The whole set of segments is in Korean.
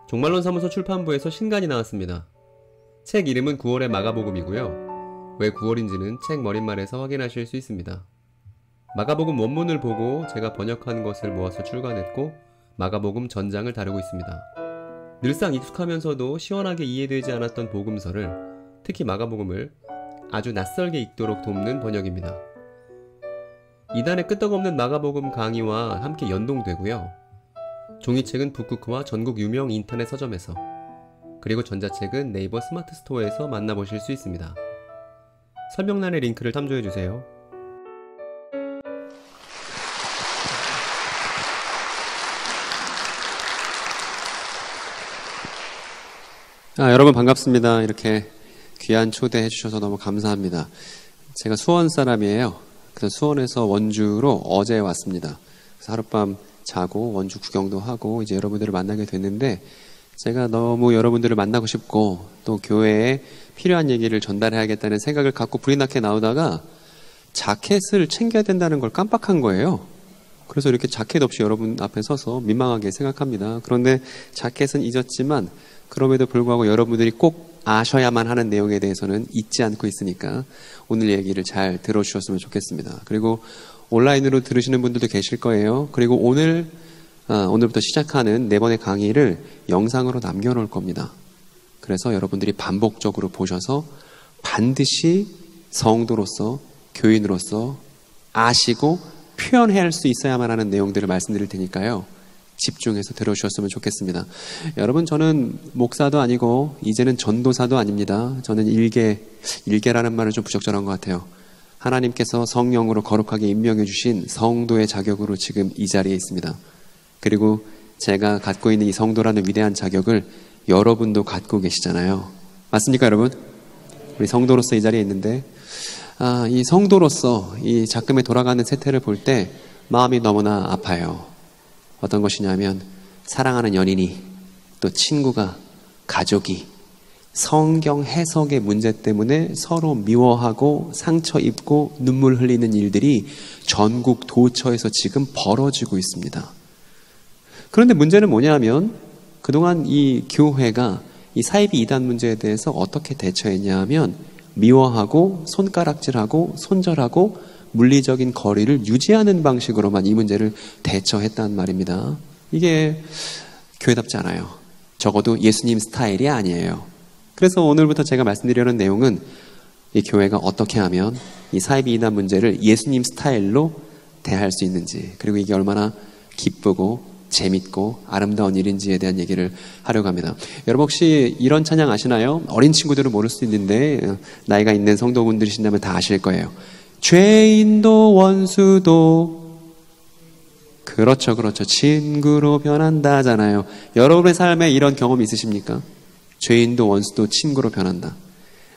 종말론 사무소 출판부에서 신간이 나왔습니다. 책 이름은 9월의 마가복음이고요. 왜 9월인지는 책 머릿말에서 확인하실 수 있습니다. 마가복음 원문을 보고 제가 번역한 것을 모아서 출간했고 마가복음 전장을 다루고 있습니다. 늘상 익숙하면서도 시원하게 이해되지 않았던 복음서를, 특히 마가복음을 아주 낯설게 읽도록 돕는 번역입니다. 이단의 끄떡없는 마가복음 강의와 함께 연동되고요. 종이책은 북쿠크와 전국 유명 인터넷 서점에서, 그리고 전자책은 네이버 스마트 스토어에서 만나보실 수 있습니다. 설명란의 링크를 참조해주세요. 여러분 반갑습니다. 이렇게 귀한 초대해 주셔서 너무 감사합니다. 제가 수원 사람이에요. 그래서 수원에서 원주로 어제 왔습니다. 그래서 하룻밤 자고 원주 구경도 하고 이제 여러분들을 만나게 됐는데, 제가 너무 여러분들을 만나고 싶고 또 교회에 필요한 얘기를 전달해야겠다는 생각을 갖고 불이 나게 나오다가 자켓을 챙겨야 된다는 걸 깜빡한 거예요. 그래서 이렇게 자켓 없이 여러분 앞에 서서 민망하게 생각합니다. 그런데 자켓은 잊었지만 그럼에도 불구하고 여러분들이 꼭 아셔야만 하는 내용에 대해서는 잊지 않고 있으니까 오늘 얘기를 잘 들어주셨으면 좋겠습니다. 그리고 온라인으로 들으시는 분들도 계실 거예요. 그리고 오늘부터 시작하는 4번의 강의를 영상으로 남겨놓을 겁니다. 그래서 여러분들이 반복적으로 보셔서 반드시 성도로서, 교인으로서 아시고 표현할 수 있어야만 하는 내용들을 말씀드릴 테니까요. 집중해서 들어주셨으면 좋겠습니다. 여러분, 저는 목사도 아니고 이제는 전도사도 아닙니다. 저는 일개라는 말은 좀 부적절한 것 같아요. 하나님께서 성령으로 거룩하게 임명해 주신 성도의 자격으로 지금 이 자리에 있습니다. 그리고 제가 갖고 있는 이 성도라는 위대한 자격을 여러분도 갖고 계시잖아요. 맞습니까, 여러분? 우리 성도로서 이 자리에 있는데, 이 성도로서 이 작금에 돌아가는 세태를 볼 때 마음이 너무나 아파요. 어떤 것이냐면, 사랑하는 연인이, 또 친구가, 가족이 성경 해석의 문제 때문에 서로 미워하고 상처 입고 눈물 흘리는 일들이 전국 도처에서 지금 벌어지고 있습니다. 그런데 문제는 뭐냐면, 그동안 이 교회가 이 사이비 이단 문제에 대해서 어떻게 대처했냐 하면, 미워하고 손가락질하고 손절하고 물리적인 거리를 유지하는 방식으로만 이 문제를 대처했단 말입니다. 이게 교회답지 않아요. 적어도 예수님 스타일이 아니에요. 그래서 오늘부터 제가 말씀드리려는 내용은 이 교회가 어떻게 하면 이 사이비 이단 문제를 예수님 스타일로 대할 수 있는지, 그리고 이게 얼마나 기쁘고 재밌고 아름다운 일인지에 대한 얘기를 하려고 합니다. 여러분 혹시 이런 찬양 아시나요? 어린 친구들은 모를 수도 있는데 나이가 있는 성도분들이신다면 다 아실 거예요. 죄인도 원수도 그렇죠. 친구로 변한다잖아요. 여러분의 삶에 이런 경험 있으십니까? 죄인도 원수도 친구로 변한다.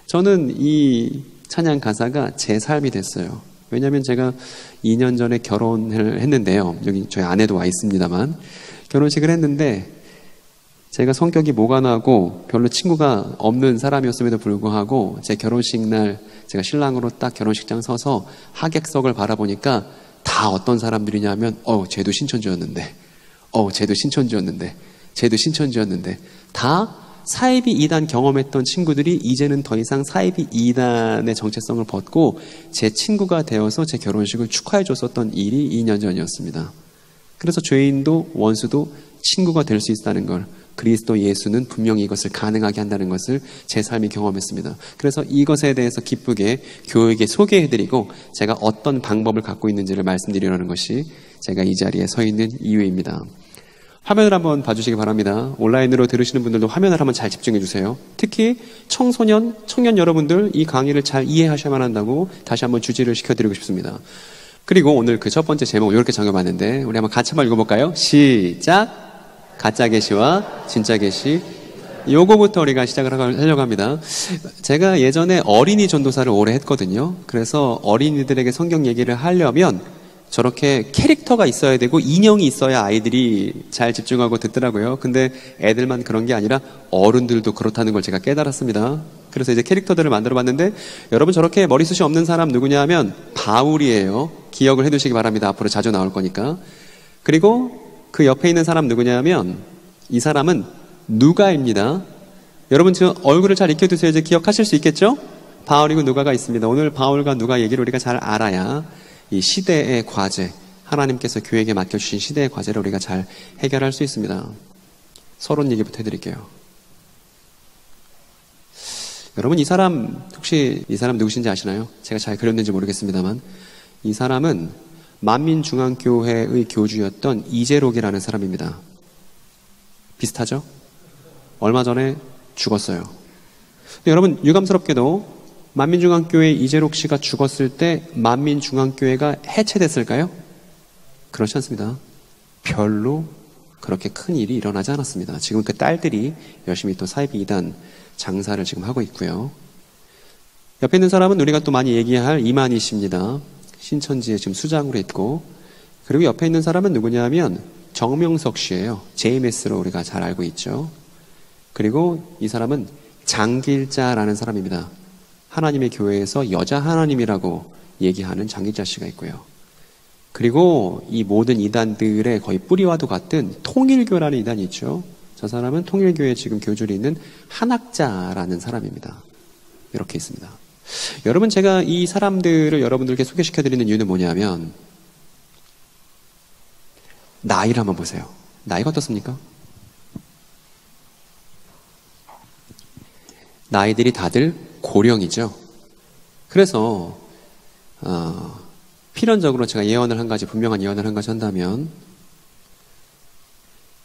저는 이 찬양 가사가 제 삶이 됐어요. 왜냐하면 제가 2년 전에 결혼을 했는데요. 여기 저희 아내도 와 있습니다만, 결혼식을 했는데 제가 성격이 모가나고 별로 친구가 없는 사람이었음에도 불구하고 제 결혼식 날 제가 신랑으로 딱 결혼식장 서서 하객석을 바라보니까 다 어떤 사람들이냐면 쟤도 신천지였는데 쟤도 신천지였는데 다 사이비 이단 경험했던 친구들이 이제는 더 이상 사이비 이단의 정체성을 벗고 제 친구가 되어서 제 결혼식을 축하해 줬었던 일이 2년 전이었습니다. 그래서 죄인도 원수도 친구가 될 수 있다는 걸, 그리스도 예수는 분명히 이것을 가능하게 한다는 것을 제 삶이 경험했습니다. 그래서 이것에 대해서 기쁘게 교회에게 소개해드리고 제가 어떤 방법을 갖고 있는지를 말씀드리려는 것이 제가 이 자리에 서 있는 이유입니다. 화면을 한번 봐주시기 바랍니다. 온라인으로 들으시는 분들도 화면을 한번 잘 집중해 주세요. 특히 청소년, 청년 여러분들 이 강의를 잘 이해하셔야만 한다고 다시 한번 주지를 시켜드리고 싶습니다. 그리고 오늘 그 첫 번째 제목 이렇게 정해봤는데 우리 한번 같이 한번 읽어볼까요? 시작! 가짜 계시와 진짜 계시. 요거부터 우리가 시작을 하려고 합니다. 제가 예전에 어린이 전도사를 오래 했거든요. 그래서 어린이들에게 성경 얘기를 하려면 저렇게 캐릭터가 있어야 되고 인형이 있어야 아이들이 잘 집중하고 듣더라고요. 근데 애들만 그런 게 아니라 어른들도 그렇다는 걸 제가 깨달았습니다. 그래서 이제 캐릭터들을 만들어 봤는데, 여러분 저렇게 머리숱이 없는 사람 누구냐 하면 바울이에요. 기억을 해두시기 바랍니다. 앞으로 자주 나올 거니까. 그리고 그 옆에 있는 사람 누구냐 하면 이 사람은 누가입니다. 여러분 지금 얼굴을 잘 익혀두세요. 이제 기억하실 수 있겠죠? 바울이고 누가가 있습니다. 오늘 바울과 누가 얘기를 우리가 잘 알아야 이 시대의 과제, 하나님께서 교회에게 맡겨주신 시대의 과제를 우리가 잘 해결할 수 있습니다. 서론 얘기부터 해드릴게요. 여러분 이 사람 혹시 이 사람 누구신지 아시나요? 제가 잘 그렸는지 모르겠습니다만 이 사람은 만민중앙교회의 교주였던 이재록이라는 사람입니다. 비슷하죠? 얼마 전에 죽었어요. 근데 여러분 유감스럽게도 만민중앙교회 이재록 씨가 죽었을 때 만민중앙교회가 해체됐을까요? 그렇지 않습니다. 별로 그렇게 큰 일이 일어나지 않았습니다. 지금 그 딸들이 열심히 또 사이비 이단 장사를 지금 하고 있고요. 옆에 있는 사람은 우리가 또 많이 얘기할 이만희 씨입니다. 신천지에 지금 수장으로 있고, 그리고 옆에 있는 사람은 누구냐면 정명석 씨예요. JMS로 우리가 잘 알고 있죠. 그리고 이 사람은 장길자라는 사람입니다. 하나님의 교회에서 여자 하나님이라고 얘기하는 장길자 씨가 있고요. 그리고 이 모든 이단들의 거의 뿌리와도 같은 통일교라는 이단이 있죠. 저 사람은 통일교에 지금 교주로 있는 한학자라는 사람입니다. 이렇게 있습니다. 여러분 제가 이 사람들을 여러분들께 소개시켜드리는 이유는 뭐냐면 나이를 한번 보세요. 나이가 어떻습니까? 나이들이 다들 고령이죠. 그래서 필연적으로 제가 예언을 한 가지, 분명한 예언을 한 가지 한다면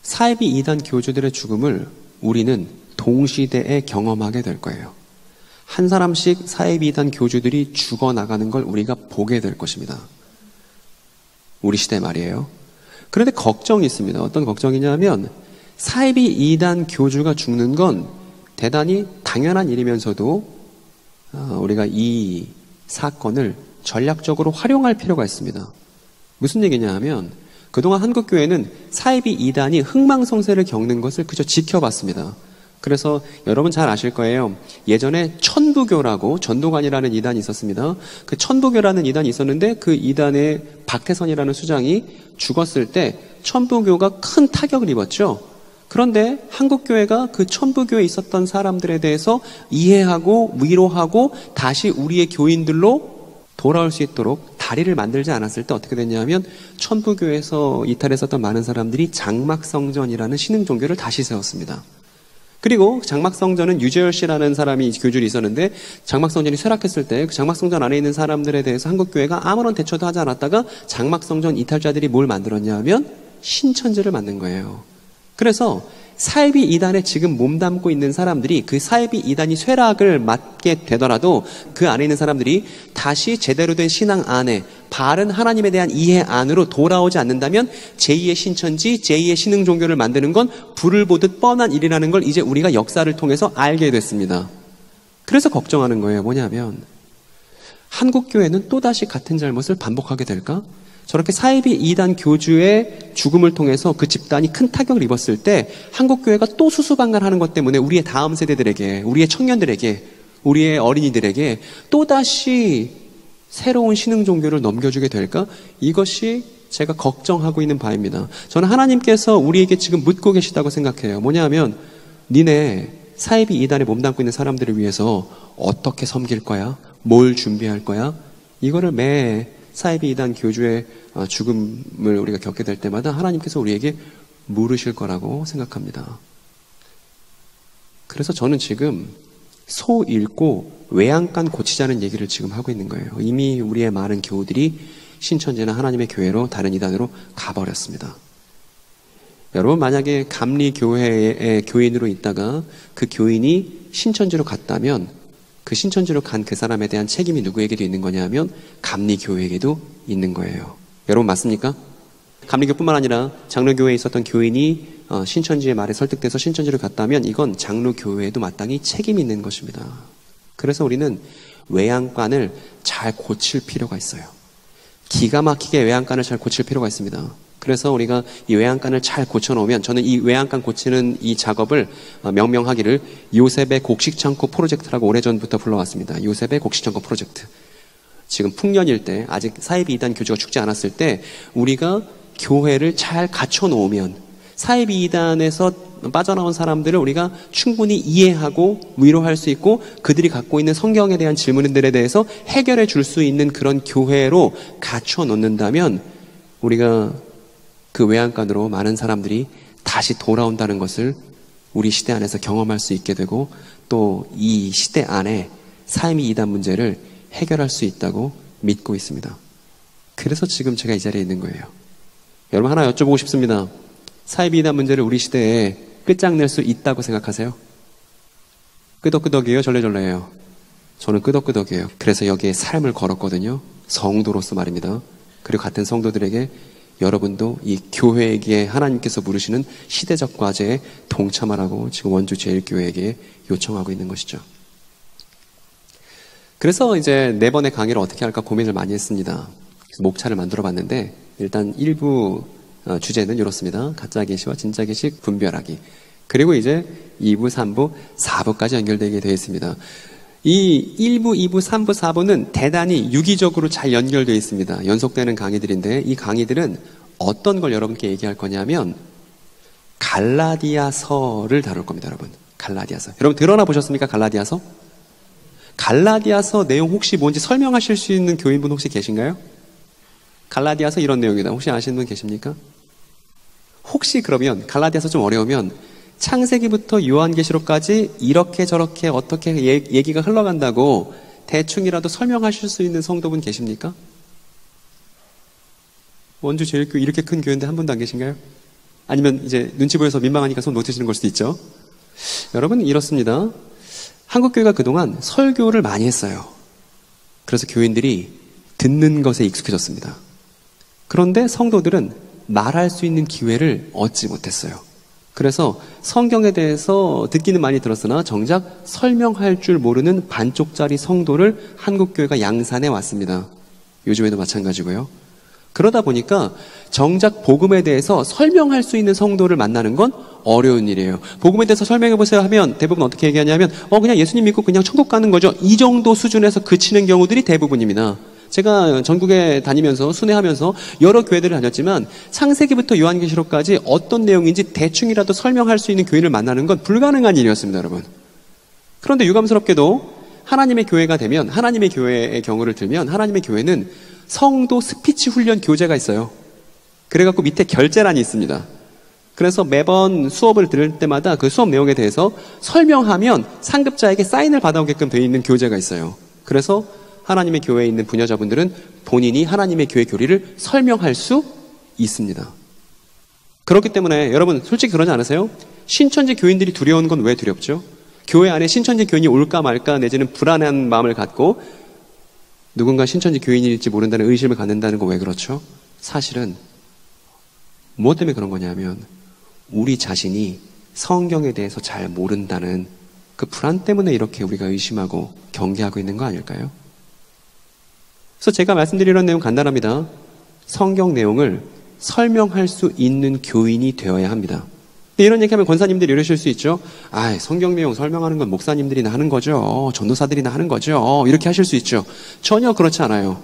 사이비 이단 교주들의 죽음을 우리는 동시대에 경험하게 될 거예요. 한 사람씩 사이비 이단 교주들이 죽어나가는 걸 우리가 보게 될 것입니다. 우리 시대 말이에요. 그런데 걱정이 있습니다. 어떤 걱정이냐면 사이비 이단 교주가 죽는 건 대단히 당연한 일이면서도 우리가 이 사건을 전략적으로 활용할 필요가 있습니다. 무슨 얘기냐 하면 그동안 한국교회는 사이비 이단이 흥망성쇠를 겪는 것을 그저 지켜봤습니다. 그래서 여러분 잘 아실 거예요. 예전에 천부교라고 전도관이라는 이단이 있었습니다. 그 천부교라는 이단이 있었는데 그 이단의 박태선이라는 수장이 죽었을 때 천부교가 큰 타격을 입었죠. 그런데 한국교회가 그 천부교에 있었던 사람들에 대해서 이해하고 위로하고 다시 우리의 교인들로 돌아올 수 있도록 다리를 만들지 않았을 때 어떻게 됐냐면 천부교에서 이탈했었던 많은 사람들이 장막성전이라는 신흥 종교를 다시 세웠습니다. 그리고 장막성전은 유재열 씨라는 사람이 교주로 있었는데 장막성전이 쇠락했을 때 그 장막성전 안에 있는 사람들에 대해서 한국교회가 아무런 대처도 하지 않았다가 장막성전 이탈자들이 뭘 만들었냐 면 신천지를 만든 거예요. 그래서 사이비 이단에 지금 몸담고 있는 사람들이 그 사이비 이단이 쇠락을 맞게 되더라도 그 안에 있는 사람들이 다시 제대로 된 신앙 안에 바른 하나님에 대한 이해 안으로 돌아오지 않는다면 제2의 신천지, 제2의 신흥 종교를 만드는 건 불을 보듯 뻔한 일이라는 걸 이제 우리가 역사를 통해서 알게 됐습니다. 그래서 걱정하는 거예요. 뭐냐면 한국교회는 또다시 같은 잘못을 반복하게 될까? 저렇게 사이비 이단 교주의 죽음을 통해서 그 집단이 큰 타격을 입었을 때 한국교회가 또 수수방관하는 것 때문에 우리의 다음 세대들에게, 우리의 청년들에게, 우리의 어린이들에게 또다시 새로운 신흥 종교를 넘겨주게 될까? 이것이 제가 걱정하고 있는 바입니다. 저는 하나님께서 우리에게 지금 묻고 계시다고 생각해요. 뭐냐면 니네 사이비 이단에 몸담고 있는 사람들을 위해서 어떻게 섬길 거야? 뭘 준비할 거야? 이거를 매 사이비 이단 교주의 죽음을 우리가 겪게 될 때마다 하나님께서 우리에게 물으실 거라고 생각합니다. 그래서 저는 지금 소 잃고 외양간 고치자는 얘기를 지금 하고 있는 거예요. 이미 우리의 많은 교우들이 신천지나 하나님의 교회로 다른 이단으로 가버렸습니다. 여러분 만약에 감리교회의 교인으로 있다가 그 교인이 신천지로 갔다면 그 신천지로 간 그 사람에 대한 책임이 누구에게도 있는 거냐면 감리교회에게도 있는 거예요. 여러분 맞습니까? 감리교뿐만 아니라 장로교회에 있었던 교인이 신천지의 말에 설득돼서 신천지로 갔다면 이건 장로교회에도 마땅히 책임이 있는 것입니다. 그래서 우리는 외양간을 잘 고칠 필요가 있어요. 기가 막히게 외양간을 잘 고칠 필요가 있습니다. 그래서 우리가 이 외양간을 잘 고쳐놓으면 저는 이 외양간 고치는 이 작업을 명명하기를 요셉의 곡식창고 프로젝트라고 오래전부터 불러왔습니다. 요셉의 곡식창고 프로젝트. 지금 풍년일 때 아직 사이비 이단 교주가 죽지 않았을 때 우리가 교회를 잘 갖춰놓으면 사이비 이단에서 빠져나온 사람들을 우리가 충분히 이해하고 위로할 수 있고 그들이 갖고 있는 성경에 대한 질문들에 대해서 해결해 줄 수 있는 그런 교회로 갖춰 놓는다면 우리가 그 외양간으로 많은 사람들이 다시 돌아온다는 것을 우리 시대 안에서 경험할 수 있게 되고 또 이 시대 안에 사이비 이단 문제를 해결할 수 있다고 믿고 있습니다. 그래서 지금 제가 이 자리에 있는 거예요. 여러분 하나 여쭤보고 싶습니다. 사이비 이단 문제를 우리 시대에 끝장낼 수 있다고 생각하세요? 끄덕끄덕이에요? 절레절레예요? 저는 끄덕끄덕이에요. 그래서 여기에 삶을 걸었거든요. 성도로서 말입니다. 그리고 같은 성도들에게 여러분도 이 교회에게 하나님께서 부르시는 시대적 과제에 동참하라고 지금 원주 제일교회에게 요청하고 있는 것이죠. 그래서 이제 4번의 강의를 어떻게 할까 고민을 많이 했습니다. 그래서 목차를 만들어 봤는데 일단 일부 주제는 이렇습니다. 가짜 계시와 진짜 계시 분별하기. 그리고 이제 2부, 3부, 4부까지 연결되게 되어 있습니다. 이 1부, 2부, 3부, 4부는 대단히 유기적으로 잘 연결되어 있습니다. 연속되는 강의들인데 이 강의들은 어떤 걸 여러분께 얘기할 거냐면 갈라디아서를 다룰 겁니다. 여러분. 갈라디아서. 여러분 들어나 보셨습니까? 갈라디아서? 갈라디아서 내용 혹시 뭔지 설명하실 수 있는 교인분 혹시 계신가요? 갈라디아서 이런 내용이다. 혹시 아시는 분 계십니까? 혹시 그러면 갈라디아서 좀 어려우면 창세기부터 요한계시록까지 이렇게 저렇게 어떻게 얘기가 흘러간다고 대충이라도 설명하실 수 있는 성도분 계십니까? 원주 제일교회 이렇게 큰 교회인데 한 분도 안 계신가요? 아니면 이제 눈치 보여서 민망하니까 손 못 드시는 걸 수도 있죠. 여러분 이렇습니다. 한국교회가 그동안 설교를 많이 했어요. 그래서 교인들이 듣는 것에 익숙해졌습니다. 그런데 성도들은 말할 수 있는 기회를 얻지 못했어요. 그래서 성경에 대해서 듣기는 많이 들었으나 정작 설명할 줄 모르는 반쪽짜리 성도를 한국교회가 양산해 왔습니다. 요즘에도 마찬가지고요. 그러다 보니까 정작 복음에 대해서 설명할 수 있는 성도를 만나는 건 어려운 일이에요. 복음에 대해서 설명해 보세요 하면 대부분 어떻게 얘기하냐면 그냥 예수님 믿고 그냥 천국 가는 거죠. 이 정도 수준에서 그치는 경우들이 대부분입니다. 제가 전국에 다니면서 순회하면서 여러 교회들을 다녔지만 창세기부터 요한계시록까지 어떤 내용인지 대충이라도 설명할 수 있는 교인을 만나는 건 불가능한 일이었습니다. 여러분. 그런데 유감스럽게도 하나님의 교회가 되면 하나님의 교회의 경우를 들면 하나님의 교회는 성도 스피치 훈련 교재가 있어요. 그래갖고 밑에 결제란이 있습니다. 그래서 매번 수업을 들을 때마다 그 수업 내용에 대해서 설명하면 상급자에게 사인을 받아오게끔 되어 있는 교재가 있어요. 그래서 하나님의 교회에 있는 부녀자분들은 본인이 하나님의 교회 교리를 설명할 수 있습니다. 그렇기 때문에 여러분 솔직히 그러지 않으세요? 신천지 교인들이 두려운 건 왜 두렵죠? 교회 안에 신천지 교인이 올까 말까 내지는 불안한 마음을 갖고 누군가 신천지 교인일지 모른다는 의심을 갖는다는 거 왜 그렇죠? 사실은 무엇 때문에 그런 거냐면 우리 자신이 성경에 대해서 잘 모른다는 그 불안 때문에 이렇게 우리가 의심하고 경계하고 있는 거 아닐까요? 그래서 제가 말씀드리는 내용 간단합니다. 성경 내용을 설명할 수 있는 교인이 되어야 합니다. 이런 얘기하면 권사님들이 이러실 수 있죠. 성경 내용 설명하는 건 목사님들이나 하는 거죠. 전도사들이나 하는 거죠. 이렇게 하실 수 있죠. 전혀 그렇지 않아요.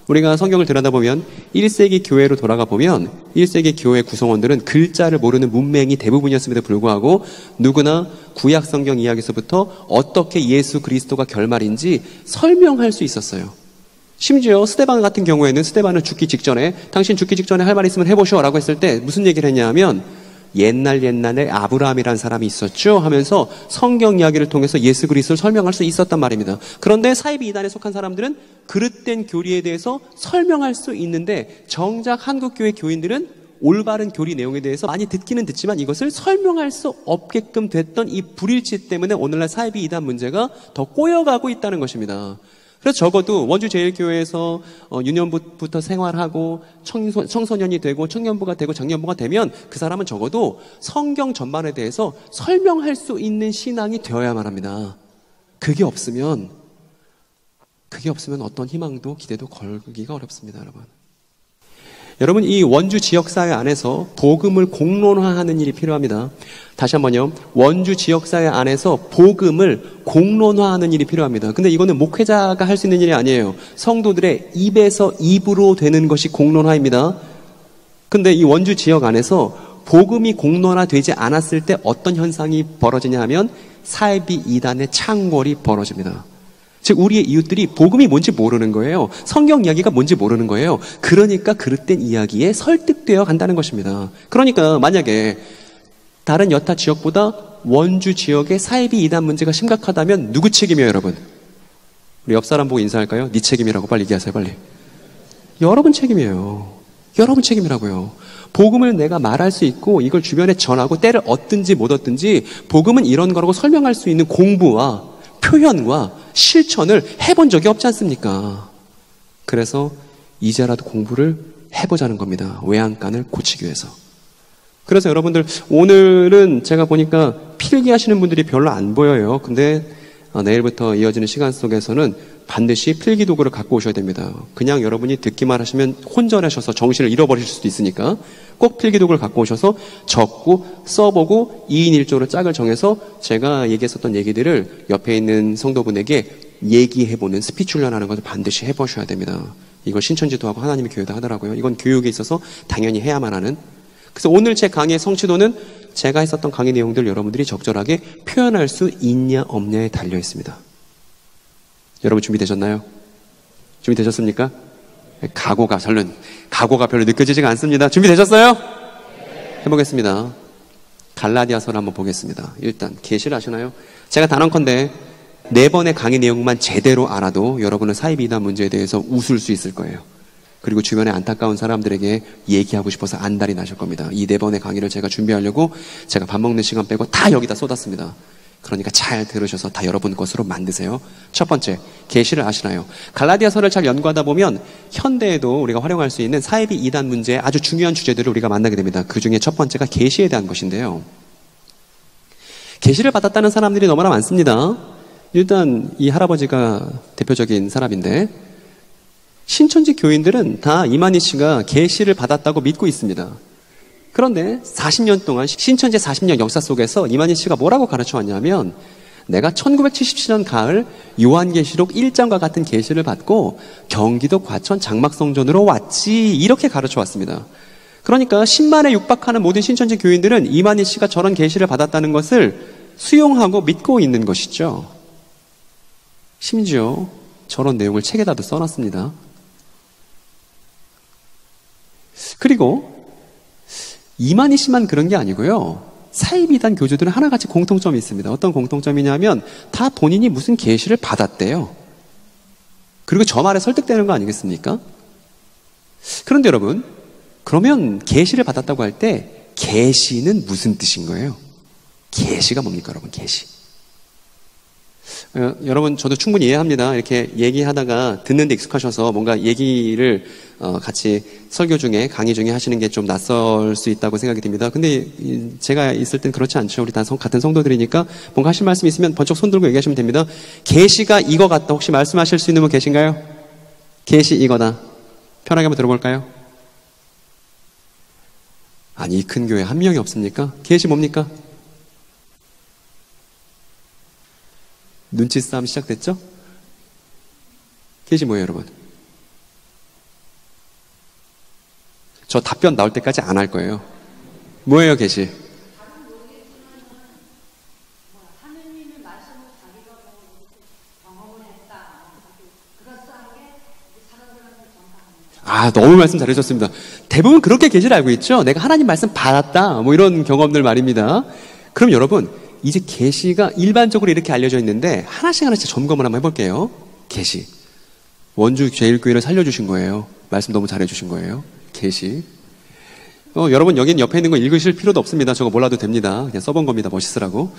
우리가 성경을 들여다보면 1세기 교회로 돌아가 보면 1세기 교회 구성원들은 글자를 모르는 문맹이 대부분이었음에도 불구하고 누구나 구약 성경 이야기에서부터 어떻게 예수 그리스도가 결말인지 설명할 수 있었어요. 심지어 스데반 같은 경우에는 스데반은 죽기 직전에 당신 죽기 직전에 할 말 있으면 해보셔 라고 했을 때 무슨 얘기를 했냐 하면 옛날에 아브라함이라는 사람이 있었죠 하면서 성경 이야기를 통해서 예수 그리스도를 설명할 수 있었단 말입니다. 그런데 사이비 이단에 속한 사람들은 그릇된 교리에 대해서 설명할 수 있는데 정작 한국교회 교인들은 올바른 교리 내용에 대해서 많이 듣기는 듣지만 이것을 설명할 수 없게끔 됐던 이 불일치 때문에 오늘날 사이비 이단 문제가 더 꼬여가고 있다는 것입니다. 그래서 적어도 원주 제일교회에서 유년부터 생활하고 청소년이 되고 청년부가 되고 장년부가 되면 그 사람은 적어도 성경 전반에 대해서 설명할 수 있는 신앙이 되어야만 합니다. 그게 없으면 어떤 희망도 기대도 걸기가 어렵습니다, 여러분. 여러분, 이 원주 지역사회 안에서 복음을 공론화하는 일이 필요합니다. 다시 한번요. 원주 지역사회 안에서 복음을 공론화하는 일이 필요합니다. 근데 이거는 목회자가 할 수 있는 일이 아니에요. 성도들의 입에서 입으로 되는 것이 공론화입니다. 근데 이 원주 지역 안에서 복음이 공론화되지 않았을 때 어떤 현상이 벌어지냐 하면 사이비 이단의 창궐이 벌어집니다. 즉 우리의 이웃들이 복음이 뭔지 모르는 거예요. 성경 이야기가 뭔지 모르는 거예요. 그러니까 그릇된 이야기에 설득되어 간다는 것입니다. 그러니까 만약에 다른 여타 지역보다 원주 지역의 사이비 이단 문제가 심각하다면 누구 책임이에요, 여러분? 우리 옆 사람 보고 인사할까요? 네 책임이라고 빨리 얘기하세요, 빨리. 여러분 책임이에요. 여러분 책임이라고요. 복음을 내가 말할 수 있고 이걸 주변에 전하고 때를 얻든지 못 얻든지 복음은 이런 거라고 설명할 수 있는 공부와 표현과 실천을 해본 적이 없지 않습니까? 그래서 이제라도 공부를 해보자는 겁니다. 외양간을 고치기 위해서. 그래서 여러분들 오늘은 제가 보니까 필기하시는 분들이 별로 안 보여요. 근데 내일부터 이어지는 시간 속에서는 반드시 필기도구를 갖고 오셔야 됩니다. 그냥 여러분이 듣기만 하시면 혼전하셔서 정신을 잃어버리실 수도 있으니까 꼭 필기도구를 갖고 오셔서 적고 써보고 2인 1조로 짝을 정해서 제가 얘기했었던 얘기들을 옆에 있는 성도분에게 얘기해보는 스피치 훈련하는 것을 반드시 해보셔야 됩니다. 이걸 신천지도 하고 하나님의 교회도 하더라고요. 이건 교육에 있어서 당연히 해야만 하는. 그래서 오늘 제 강의의 성취도는 제가 했었던 강의 내용들 여러분들이 적절하게 표현할 수 있냐 없냐에 달려 있습니다. 여러분 준비되셨나요? 준비되셨습니까? 각오가 별로 느껴지지가 않습니다. 준비되셨어요? 해보겠습니다. 갈라디아서를 한번 보겠습니다. 일단 계시를 아시나요? 제가 단언컨대 4번의 강의 내용만 제대로 알아도 여러분은 사이비 이단 문제에 대해서 웃을 수 있을 거예요. 그리고 주변에 안타까운 사람들에게 얘기하고 싶어서 안달이 나실 겁니다. 이 4번의 강의를 제가 준비하려고 제가 밥 먹는 시간 빼고 다 여기다 쏟았습니다. 그러니까 잘 들으셔서 다 여러분 것으로 만드세요. 첫 번째, 계시를 아시나요? 갈라디아서를 잘 연구하다 보면 현대에도 우리가 활용할 수 있는 사이비 이단 문제의 아주 중요한 주제들을 우리가 만나게 됩니다. 그 중에 첫 번째가 계시에 대한 것인데요. 계시를 받았다는 사람들이 너무나 많습니다. 일단 이 할아버지가 대표적인 사람인데 신천지 교인들은 다 이만희 씨가 계시를 받았다고 믿고 있습니다. 그런데 40년 동안 신천지 40년 역사 속에서 이만희 씨가 뭐라고 가르쳐 왔냐면 내가 1977년 가을 요한계시록 1장과 같은 계시를 받고 경기도 과천 장막성전으로 왔지 이렇게 가르쳐 왔습니다. 그러니까 10만에 육박하는 모든 신천지 교인들은 이만희 씨가 저런 계시를 받았다는 것을 수용하고 믿고 있는 것이죠. 심지어 저런 내용을 책에다도 써놨습니다. 그리고 이만희 씨만 그런 게 아니고요. 사이비단 교주들은 하나같이 공통점이 있습니다. 어떤 공통점이냐면 다 본인이 무슨 계시를 받았대요. 그리고 저 말에 설득되는 거 아니겠습니까? 그런데 여러분, 그러면 계시를 받았다고 할 때 계시는 무슨 뜻인 거예요? 계시가 뭡니까, 여러분? 계시. 여러분 저도 충분히 이해합니다. 이렇게 얘기하다가 듣는데 익숙하셔서 뭔가 얘기를 같이 설교 중에 강의 중에 하시는 게 좀 낯설 수 있다고 생각이 듭니다. 근데 제가 있을 땐 그렇지 않죠. 우리 다 같은 성도들이니까 뭔가 하실 말씀 있으면 번쩍 손 들고 얘기하시면 됩니다. 계시가 이거 같다. 혹시 말씀하실 수 있는 분 계신가요? 계시 이거다. 편하게 한번 들어볼까요? 아니 이 큰 교회 한 명이 없습니까? 계시 뭡니까? 눈치 싸움 시작됐죠? 계시 뭐예요, 여러분? 저 답변 나올 때까지 안 할 거예요. 뭐예요, 계시? 아, 너무 말씀 잘해주셨습니다. 대부분 그렇게 계시를 알고 있죠? 내가 하나님 말씀 받았다. 뭐 이런 경험들 말입니다. 그럼 여러분, 이제 계시가 일반적으로 이렇게 알려져 있는데 하나씩 점검을 한번 해볼게요. 계시. 원주 제일교회를 살려주신 거예요. 말씀 너무 잘해주신 거예요. 계시. 여러분 여기는 옆에 있는 거 읽으실 필요도 없습니다. 저거 몰라도 됩니다. 그냥 써본 겁니다. 멋있으라고.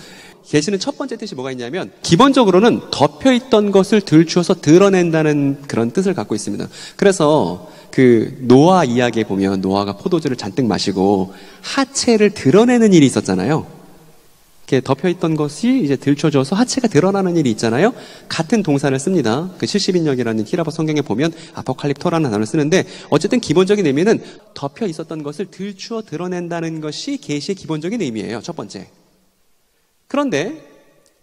계시는 첫 번째 뜻이 뭐가 있냐면 기본적으로는 덮여있던 것을 들추어서 드러낸다는 그런 뜻을 갖고 있습니다. 그래서 그 노아 이야기에 보면 노아가 포도주를 잔뜩 마시고 하체를 드러내는 일이 있었잖아요. 이렇게 덮여있던 것이 이제 들춰져서 하체가 드러나는 일이 있잖아요. 같은 동사를 씁니다. 그 70인역이라는 히라보 성경에 보면 아포칼립토라는 단어를 쓰는데 어쨌든 기본적인 의미는 덮여 있었던 것을 들추어 드러낸다는 것이 계시의 기본적인 의미예요. 첫 번째. 그런데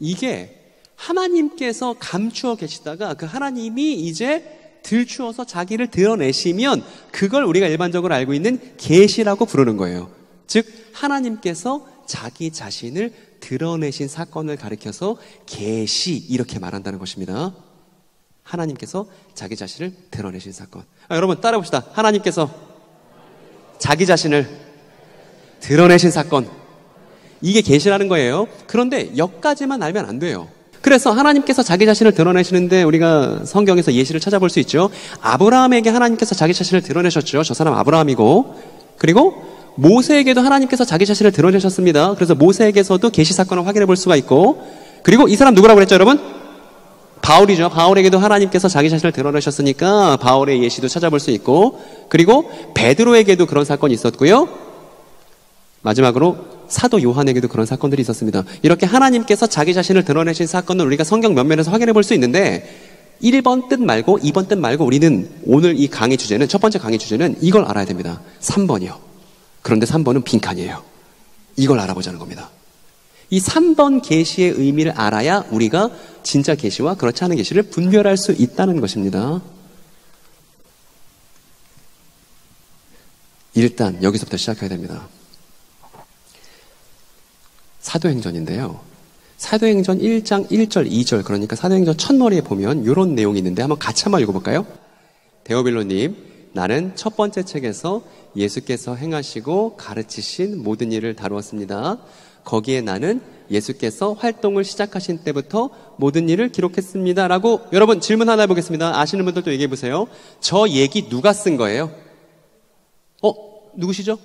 이게 하나님께서 감추어 계시다가 그 하나님이 이제 들추어서 자기를 드러내시면 그걸 우리가 일반적으로 알고 있는 계시라고 부르는 거예요. 즉 하나님께서 자기 자신을 드러내신 사건을 가리켜서 계시 이렇게 말한다는 것입니다. 하나님께서 자기 자신을 드러내신 사건. 여러분 따라 봅시다. 하나님께서 자기 자신을 드러내신 사건. 이게 계시라는 거예요. 그런데 여기까지만 알면 안 돼요. 그래서 하나님께서 자기 자신을 드러내시는데 우리가 성경에서 예시를 찾아볼 수 있죠. 아브라함에게 하나님께서 자기 자신을 드러내셨죠. 저 사람 아브라함이고. 그리고 모세에게도 하나님께서 자기 자신을 드러내셨습니다. 그래서 모세에게서도 계시 사건을 확인해 볼 수가 있고, 그리고 이 사람 누구라고 그랬죠, 여러분? 바울이죠. 바울에게도 하나님께서 자기 자신을 드러내셨으니까 바울의 예시도 찾아볼 수 있고, 그리고 베드로에게도 그런 사건이 있었고요. 마지막으로 사도 요한에게도 그런 사건들이 있었습니다. 이렇게 하나님께서 자기 자신을 드러내신 사건을 우리가 성경 면면에서 확인해 볼 수 있는데 1번 뜻 말고 2번 뜻 말고 우리는 오늘 이 강의 주제는, 첫 번째 강의 주제는 이걸 알아야 됩니다. 3번이요. 그런데 3번은 빈칸이에요. 이걸 알아보자는 겁니다. 이 3번 계시의 의미를 알아야 우리가 진짜 계시와 그렇지 않은 계시를 분별할 수 있다는 것입니다. 일단 여기서부터 시작해야 됩니다. 사도행전인데요. 사도행전 1장 1절 2절, 그러니까 사도행전 첫머리에 보면 이런 내용이 있는데 한번 같이 한번 읽어볼까요? 데오빌로님, 나는 첫 번째 책에서 예수께서 행하시고 가르치신 모든 일을 다루었습니다. 거기에 나는 예수께서 활동을 시작하신 때부터 모든 일을 기록했습니다. 라고 여러분 질문 하나 해보겠습니다. 아시는 분들도 얘기해 보세요. 저 얘기 누가 쓴 거예요? 누구시죠?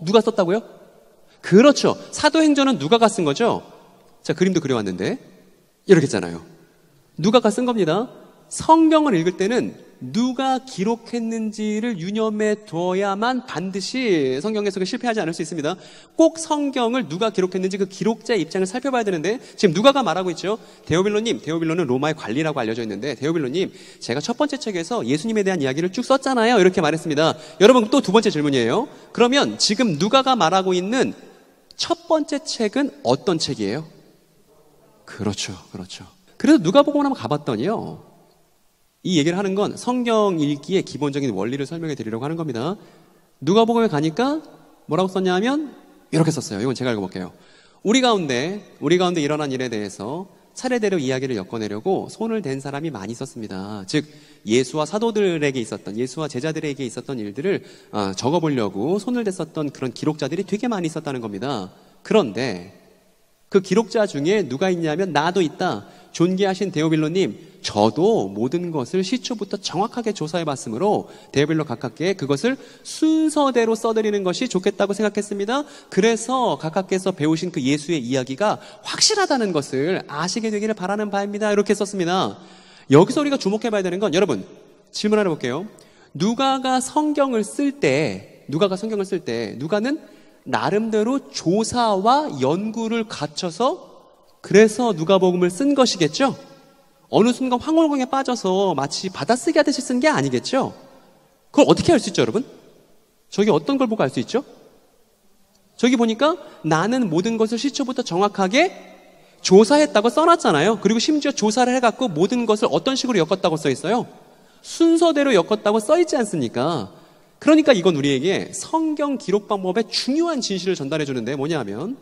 누가 썼다고요? 그렇죠. 사도행전은 누가가 쓴 거죠? 자, 그림도 그려왔는데 이렇게 했잖아요. 누가가 쓴 겁니다. 성경을 읽을 때는 누가 기록했는지를 유념해 두어야만 반드시 성경 해석에 실패하지 않을 수 있습니다. 꼭 성경을 누가 기록했는지 그 기록자의 입장을 살펴봐야 되는데 지금 누가가 말하고 있죠. 데오빌로님, 데오빌로는 로마의 관리라고 알려져 있는데 데오빌로님, 제가 첫 번째 책에서 예수님에 대한 이야기를 쭉 썼잖아요. 이렇게 말했습니다. 여러분 또 두 번째 질문이에요. 그러면 지금 누가가 말하고 있는 첫 번째 책은 어떤 책이에요? 그렇죠. 그래서 누가복음을 한번 가봤더니요, 이 얘기를 하는 건 성경 읽기의 기본적인 원리를 설명해 드리려고 하는 겁니다. 누가복음에 가니까 뭐라고 썼냐 하면 이렇게 썼어요. 이건 제가 읽어볼게요. 우리 가운데 일어난 일에 대해서 차례대로 이야기를 엮어내려고 손을 댄 사람이 많이 있었습니다. 즉 예수와 사도들에게 있었던, 예수와 제자들에게 있었던 일들을 적어보려고 손을 댔었던 그런 기록자들이 되게 많이 있었다는 겁니다. 그런데 그 기록자 중에 누가 있냐면 나도 있다. 존귀하신 데오빌로님, 저도 모든 것을 시초부터 정확하게 조사해봤으므로 데오빌로 가깝게 그것을 순서대로 써드리는 것이 좋겠다고 생각했습니다. 그래서 가깝게서 배우신 그 예수의 이야기가 확실하다는 것을 아시게 되기를 바라는 바입니다. 이렇게 썼습니다. 여기서 우리가 주목해봐야 되는 건, 여러분 질문 하나 볼게요. 누가가 성경을 쓸 때 누가는 나름대로 조사와 연구를 갖춰서 그래서 누가복음을 쓴 것이겠죠? 어느 순간 황홀공에 빠져서 마치 받아쓰기 하듯이 쓴 게 아니겠죠? 그걸 어떻게 알 수 있죠, 여러분? 저기 어떤 걸 보고 알 수 있죠? 저기 보니까 나는 모든 것을 시초부터 정확하게 조사했다고 써놨잖아요. 그리고 심지어 조사를 해갖고 모든 것을 어떤 식으로 엮었다고 써있어요? 순서대로 엮었다고 써있지 않습니까? 그러니까 이건 우리에게 성경 기록 방법의 중요한 진실을 전달해 주는데 뭐냐 하면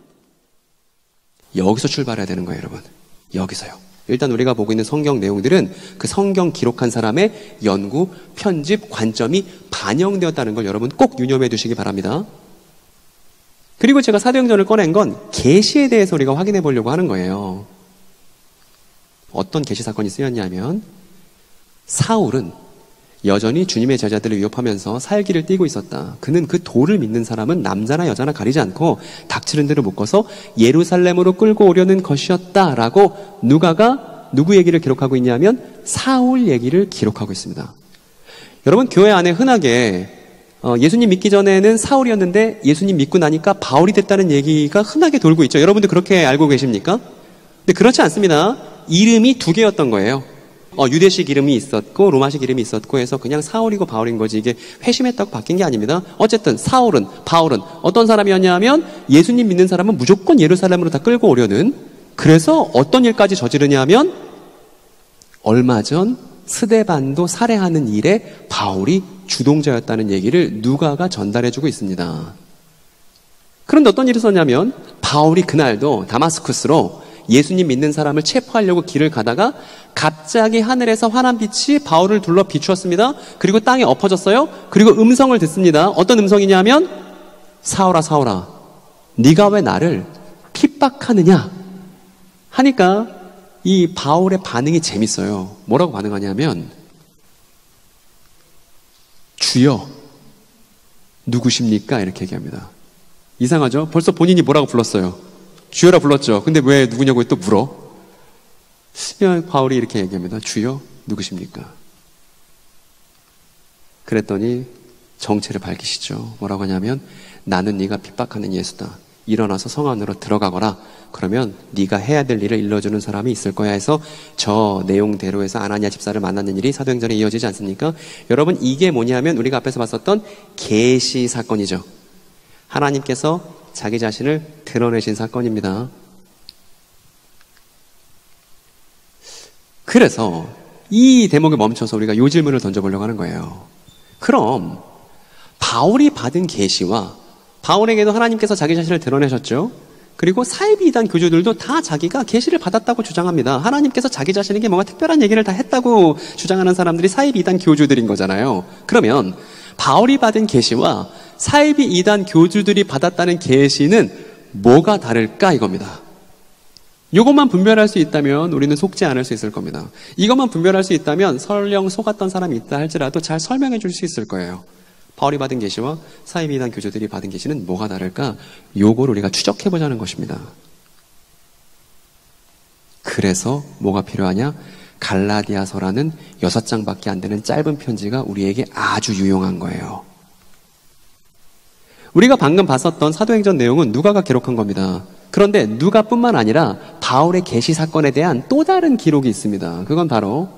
여기서 출발해야 되는 거예요, 여러분. 여기서요. 일단 우리가 보고 있는 성경 내용들은 그 성경 기록한 사람의 연구, 편집, 관점이 반영되었다는 걸 여러분 꼭 유념해 두시기 바랍니다. 그리고 제가 사도행전을 꺼낸 건 계시에 대해서 우리가 확인해 보려고 하는 거예요. 어떤 계시 사건이 쓰였냐면 사울은 여전히 주님의 제자들을 위협하면서 살기를 띠고 있었다. 그는 그 도를 믿는 사람은 남자나 여자나 가리지 않고 닥치는 대로 묶어서 예루살렘으로 끌고 오려는 것이었다. 라고 누가가 누구 얘기를 기록하고 있냐면 사울 얘기를 기록하고 있습니다. 여러분 교회 안에 흔하게 예수님 믿기 전에는 사울이었는데 예수님 믿고 나니까 바울이 됐다는 얘기가 흔하게 돌고 있죠. 여러분들 그렇게 알고 계십니까? 근데 그렇지 않습니다. 이름이 두 개였던 거예요. 유대식 이름이 있었고 로마식 이름이 있었고 해서 그냥 사울이고 바울인 거지 이게 회심했다고 바뀐 게 아닙니다. 어쨌든 사울은, 바울은 어떤 사람이었냐 하면 예수님 믿는 사람은 무조건 예루살렘으로 다 끌고 오려는, 그래서 어떤 일까지 저지르냐 하면 얼마 전 스데반도 살해하는 일에 바울이 주동자였다는 얘기를 누가가 전달해주고 있습니다. 그런데 어떤 일이 있었냐면 바울이 그날도 다마스쿠스로 예수님 믿는 사람을 체포하려고 길을 가다가 갑자기 하늘에서 환한 빛이 바울을 둘러 비추었습니다. 그리고 땅에 엎어졌어요. 그리고 음성을 듣습니다. 어떤 음성이냐면 사울아 사울아 네가 왜 나를 핍박하느냐 하니까 이 바울의 반응이 재밌어요. 뭐라고 반응하냐면 주여 누구십니까? 이렇게 얘기합니다. 이상하죠? 벌써 본인이 뭐라고 불렀어요? 주여라 불렀죠. 근데 왜 누구냐고 또 물어? 바울이 이렇게 얘기합니다. 주여 누구십니까? 그랬더니 정체를 밝히시죠. 뭐라고 하냐면 나는 네가 핍박하는 예수다. 일어나서 성 안으로 들어가거라. 그러면 네가 해야 될 일을 일러주는 사람이 있을 거야 해서 저 내용대로 해서 아나니아 집사를 만나는 일이 사도행전에 이어지지 않습니까? 여러분 이게 뭐냐면 우리가 앞에서 봤었던 계시 사건이죠. 하나님께서 자기 자신을 드러내신 사건입니다. 그래서 이 대목에 멈춰서 우리가 이 질문을 던져보려고 하는 거예요. 그럼 바울이 받은 계시와 바울에게도 하나님께서 자기 자신을 드러내셨죠. 그리고 사이비 이단 교주들도 다 자기가 계시를 받았다고 주장합니다. 하나님께서 자기 자신에게 뭔가 특별한 얘기를 다 했다고 주장하는 사람들이 사이비 이단 교주들인 거잖아요. 그러면 바울이 받은 계시와 사이비 이단 교주들이 받았다는 계시는 뭐가 다를까 이겁니다. 이것만 분별할 수 있다면 우리는 속지 않을 수 있을 겁니다. 이것만 분별할 수 있다면 설령 속았던 사람이 있다 할지라도 잘 설명해 줄 수 있을 거예요. 바울이 받은 계시와 사이비 이단 교주들이 받은 계시는 뭐가 다를까? 요걸 우리가 추적해 보자는 것입니다. 그래서 뭐가 필요하냐? 갈라디아서라는 6장밖에 안 되는 짧은 편지가 우리에게 아주 유용한 거예요. 우리가 방금 봤었던 사도행전 내용은 누가가 기록한 겁니다. 그런데 누가뿐만 아니라 바울의 계시 사건에 대한 또 다른 기록이 있습니다. 그건 바로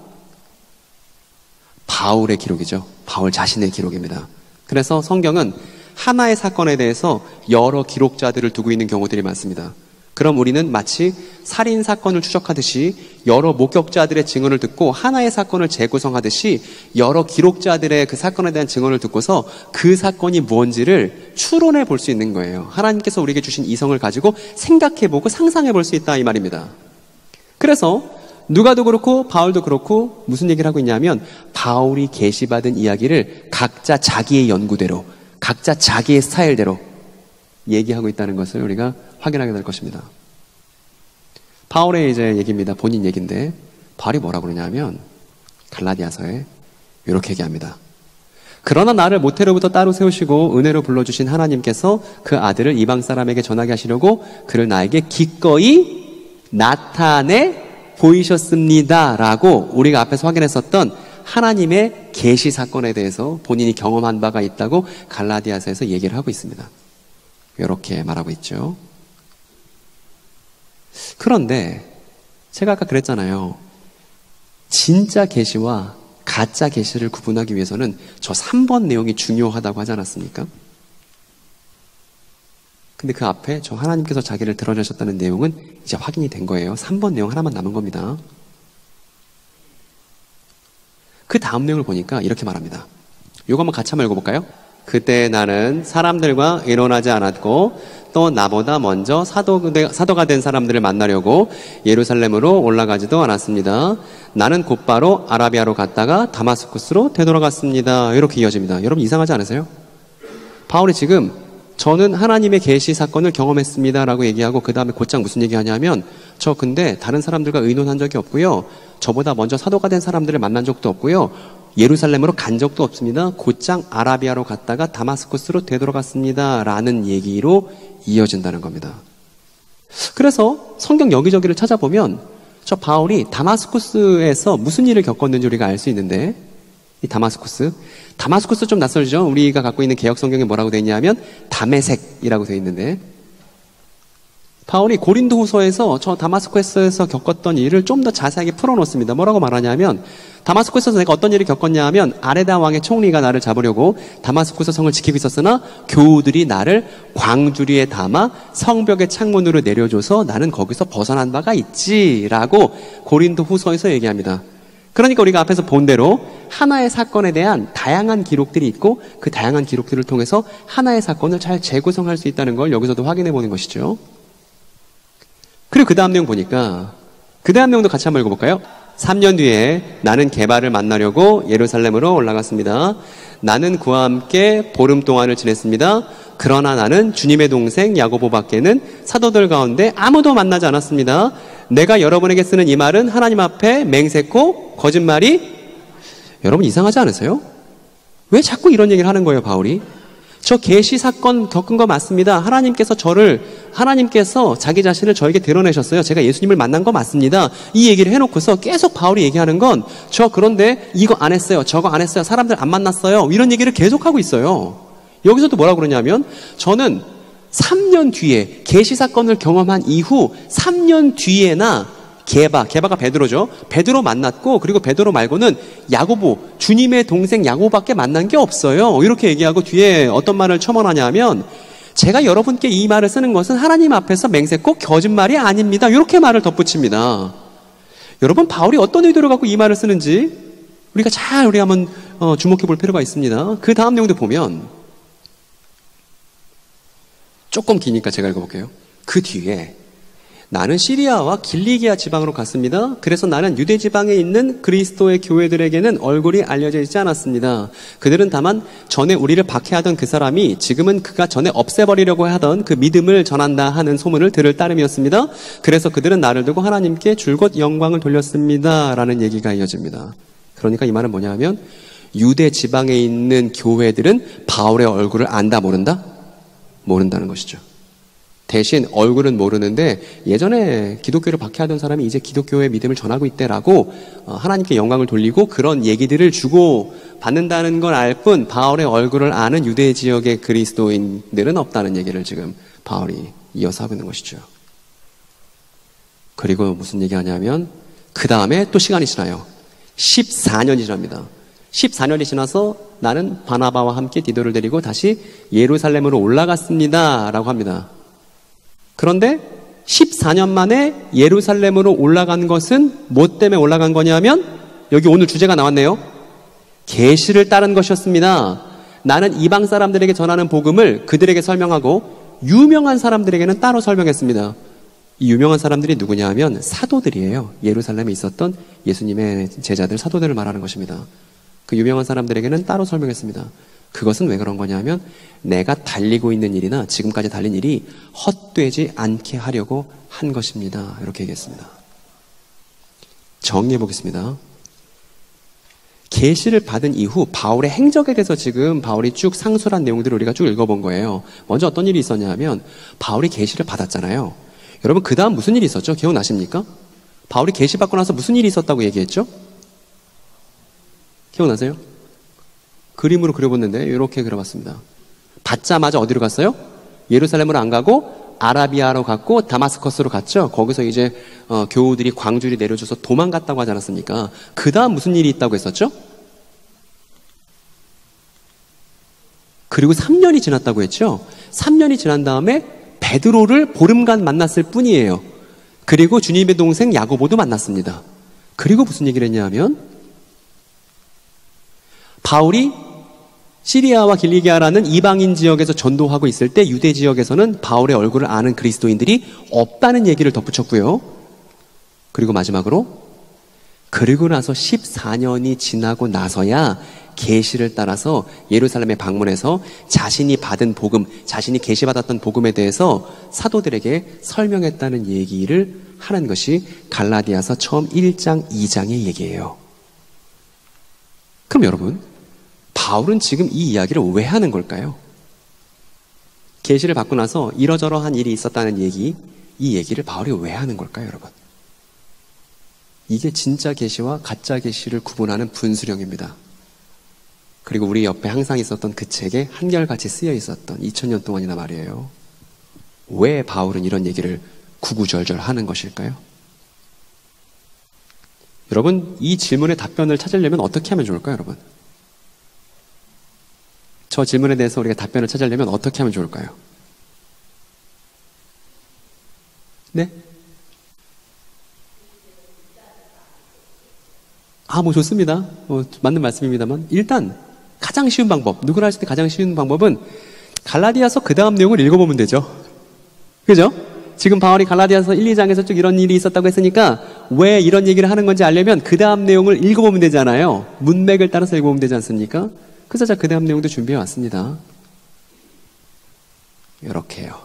바울의 기록이죠. 바울 자신의 기록입니다. 그래서 성경은 하나의 사건에 대해서 여러 기록자들을 두고 있는 경우들이 많습니다. 그럼 우리는 마치 살인 사건을 추적하듯이 여러 목격자들의 증언을 듣고 하나의 사건을 재구성하듯이 여러 기록자들의 그 사건에 대한 증언을 듣고서 그 사건이 뭔지를 추론해 볼 수 있는 거예요. 하나님께서 우리에게 주신 이성을 가지고 생각해 보고 상상해 볼 수 있다 이 말입니다. 그래서 누가도 그렇고 바울도 그렇고 무슨 얘기를 하고 있냐면 바울이 계시받은 이야기를 각자 자기의 연구대로 각자 자기의 스타일대로 얘기하고 있다는 것을 우리가 확인하게 될 것입니다. 바울의 이제 얘기입니다. 본인 얘기인데 바울이 뭐라고 그러냐면 갈라디아서에 이렇게 얘기합니다. 그러나 나를 모태로부터 따로 세우시고 은혜로 불러주신 하나님께서 그 아들을 이방 사람에게 전하게 하시려고 그를 나에게 기꺼이 나타내 보이셨습니다. 라고 우리가 앞에서 확인했었던 하나님의 계시 사건에 대해서 본인이 경험한 바가 있다고 갈라디아서에서 얘기를 하고 있습니다. 이렇게 말하고 있죠. 그런데 제가 아까 그랬잖아요. 진짜 계시와 가짜 계시를 구분하기 위해서는 저 3번 내용이 중요하다고 하지 않았습니까? 근데 그 앞에 저 하나님께서 자기를 드러내셨다는 내용은 이제 확인이 된 거예요. 3번 내용 하나만 남은 겁니다. 그 다음 내용을 보니까 이렇게 말합니다. 이거 한번 같이 한번 읽어볼까요? 그때 나는 사람들과 의논하지 않았고 또 나보다 먼저 사도가 된 사람들을 만나려고 예루살렘으로 올라가지도 않았습니다. 나는 곧바로 아라비아로 갔다가 다마스쿠스로 되돌아갔습니다. 이렇게 이어집니다. 여러분 이상하지 않으세요? 바울이 지금 저는 하나님의 계시 사건을 경험했습니다 라고 얘기하고 그 다음에 곧장 무슨 얘기하냐면 저 근데 다른 사람들과 의논한 적이 없고요. 저보다 먼저 사도가 된 사람들을 만난 적도 없고요. 예루살렘으로 간 적도 없습니다. 곧장 아라비아로 갔다가 다마스쿠스로 되돌아갔습니다 라는 얘기로 이어진다는 겁니다. 그래서 성경 여기저기를 찾아보면 저 바울이 다마스쿠스에서 무슨 일을 겪었는지 우리가 알 수 있는데 이 다마스쿠스 좀 낯설죠? 우리가 갖고 있는 개역 성경에 뭐라고 되어 있냐면 다메섹이라고 되어 있는데 바울이 고린도후서에서 저 다마스쿠스에서 겪었던 일을 좀 더 자세하게 풀어놓습니다. 뭐라고 말하냐면 다마스쿠스에서 내가 어떤 일을 겪었냐 하면 아레다 왕의 총리가 나를 잡으려고 다마스쿠스 성을 지키고 있었으나 교우들이 나를 광주리에 담아 성벽의 창문으로 내려줘서 나는 거기서 벗어난 바가 있지라고 고린도후서에서 얘기합니다. 그러니까 우리가 앞에서 본 대로 하나의 사건에 대한 다양한 기록들이 있고 그 다양한 기록들을 통해서 하나의 사건을 잘 재구성할 수 있다는 걸 여기서도 확인해 보는 것이죠. 그리고 그 다음 내용 보니까 그 다음 내용도 같이 한번 읽어볼까요? 3년 뒤에 나는 게바를 만나려고 예루살렘으로 올라갔습니다. 나는 그와 함께 보름 동안을 지냈습니다. 그러나 나는 주님의 동생 야고보밖에는 사도들 가운데 아무도 만나지 않았습니다. 내가 여러분에게 쓰는 이 말은 하나님 앞에 맹세코 거짓말이 여러분 이상하지 않으세요? 왜 자꾸 이런 얘기를 하는 거예요, 바울이? 저 계시 사건 겪은 거 맞습니다. 하나님께서 자기 자신을 저에게 드러내셨어요. 제가 예수님을 만난 거 맞습니다. 이 얘기를 해놓고서 계속 바울이 얘기하는 건 그런데 이거 안 했어요. 저거 안 했어요. 사람들 안 만났어요. 이런 얘기를 계속하고 있어요. 여기서도 뭐라고 그러냐면 저는 3년 뒤에 계시 사건을 경험한 이후 3년 뒤에나 게바가 베드로죠. 베드로 만났고 그리고 베드로 말고는 야고보, 주님의 동생 야고보밖에 만난 게 없어요. 이렇게 얘기하고 뒤에 어떤 말을 첨언하냐면 제가 여러분께 이 말을 쓰는 것은 하나님 앞에서 맹세코 거짓말이 아닙니다. 이렇게 말을 덧붙입니다. 여러분 바울이 어떤 의도를 갖고 이 말을 쓰는지 우리가 한번 주목해 볼 필요가 있습니다. 그 다음 내용도 보면 조금 기니까 제가 읽어볼게요. 그 뒤에 나는 시리아와 길리기아 지방으로 갔습니다. 그래서 나는 유대 지방에 있는 그리스도의 교회들에게는 얼굴이 알려져 있지 않았습니다. 그들은 다만 전에 우리를 박해하던 그 사람이 지금은 그가 전에 없애버리려고 하던 그 믿음을 전한다 하는 소문을 들을 따름이었습니다. 그래서 그들은 나를 두고 하나님께 줄곧 영광을 돌렸습니다. 라는 얘기가 이어집니다. 그러니까 이 말은 뭐냐면 유대 지방에 있는 교회들은 바울의 얼굴을 안다 모른다? 모른다는 것이죠. 대신 얼굴은 모르는데 예전에 기독교를 박해하던 사람이 이제 기독교의 믿음을 전하고 있대라고 하나님께 영광을 돌리고 그런 얘기들을 주고 받는다는 걸 알 뿐 바울의 얼굴을 아는 유대 지역의 그리스도인들은 없다는 얘기를 지금 바울이 이어서 하고 있는 것이죠. 그리고 무슨 얘기하냐면 그 다음에 또 시간이 지나요. 14년이 지납니다. 14년이 지나서 나는 바나바와 함께 디도를 데리고 다시 예루살렘으로 올라갔습니다. 라고 합니다. 그런데 14년 만에 예루살렘으로 올라간 것은 뭐 때문에 올라간 거냐면 여기 오늘 주제가 나왔네요. 계시를 따른 것이었습니다. 나는 이방 사람들에게 전하는 복음을 그들에게 설명하고 유명한 사람들에게는 따로 설명했습니다. 이 유명한 사람들이 누구냐 하면 사도들이에요. 예루살렘에 있었던 예수님의 제자들 사도들을 말하는 것입니다. 그 유명한 사람들에게는 따로 설명했습니다. 그것은 왜 그런 거냐면 내가 달리고 있는 일이나 지금까지 달린 일이 헛되지 않게 하려고 한 것입니다. 이렇게 얘기했습니다. 정리해 보겠습니다. 계시를 받은 이후 바울의 행적에 대해서 지금 바울이 쭉 상술한 내용들을 우리가 쭉 읽어본 거예요. 먼저 어떤 일이 있었냐 하면 바울이 계시를 받았잖아요. 여러분 그 다음 무슨 일이 있었죠? 기억나십니까? 바울이 계시 받고 나서 무슨 일이 있었다고 얘기했죠? 기억나세요? 그림으로 그려봤는데 이렇게 그려봤습니다. 받자마자 어디로 갔어요? 예루살렘으로 안 가고 아라비아로 갔고 다마스커스로 갔죠. 거기서 이제 교우들이 광주리 내려줘서 도망갔다고 하지 않았습니까? 그 다음 무슨 일이 있다고 했었죠? 그리고 3년이 지났다고 했죠. 3년이 지난 다음에 베드로를 보름간 만났을 뿐이에요. 그리고 주님의 동생 야고보도 만났습니다. 그리고 무슨 얘기를 했냐 하면 바울이 시리아와 길리기아라는 이방인 지역에서 전도하고 있을 때 유대 지역에서는 바울의 얼굴을 아는 그리스도인들이 없다는 얘기를 덧붙였고요. 그리고 마지막으로 그리고 나서 14년이 지나고 나서야 계시를 따라서 예루살렘에 방문해서 자신이 받은 복음, 자신이 계시받았던 복음에 대해서 사도들에게 설명했다는 얘기를 하는 것이 갈라디아서 처음 1장, 2장의 얘기예요. 그럼 여러분 바울은 지금 이 이야기를 왜 하는 걸까요? 계시를 받고 나서 이러저러한 일이 있었다는 얘기, 이 얘기를 바울이 왜 하는 걸까요, 여러분? 이게 진짜 계시와 가짜 계시를 구분하는 분수령입니다. 그리고 우리 옆에 항상 있었던 그 책에 한결같이 쓰여 있었던 2000년 동안이나 말이에요. 왜 바울은 이런 얘기를 구구절절 하는 것일까요? 여러분, 이 질문의 답변을 찾으려면 어떻게 하면 좋을까요, 여러분? 저 질문에 대해서 우리가 답변을 찾으려면 어떻게 하면 좋을까요? 네? 뭐 좋습니다. 맞는 말씀입니다만 일단 가장 쉬운 방법, 누구나 할 수 있는 가장 쉬운 방법은 갈라디아서 그 다음 내용을 읽어보면 되죠. 그죠? 지금 바울이 갈라디아서 1, 2장에서 쭉 이런 일이 있었다고 했으니까 왜 이런 얘기를 하는 건지 알려면 그 다음 내용을 읽어보면 되잖아요. 문맥을 따라서 읽어보면 되지 않습니까? 그래서 제가 그 다음 내용도 준비해 왔습니다. 이렇게요.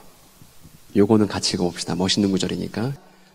요거는 같이 읽어봅시다. 멋있는 구절이니까.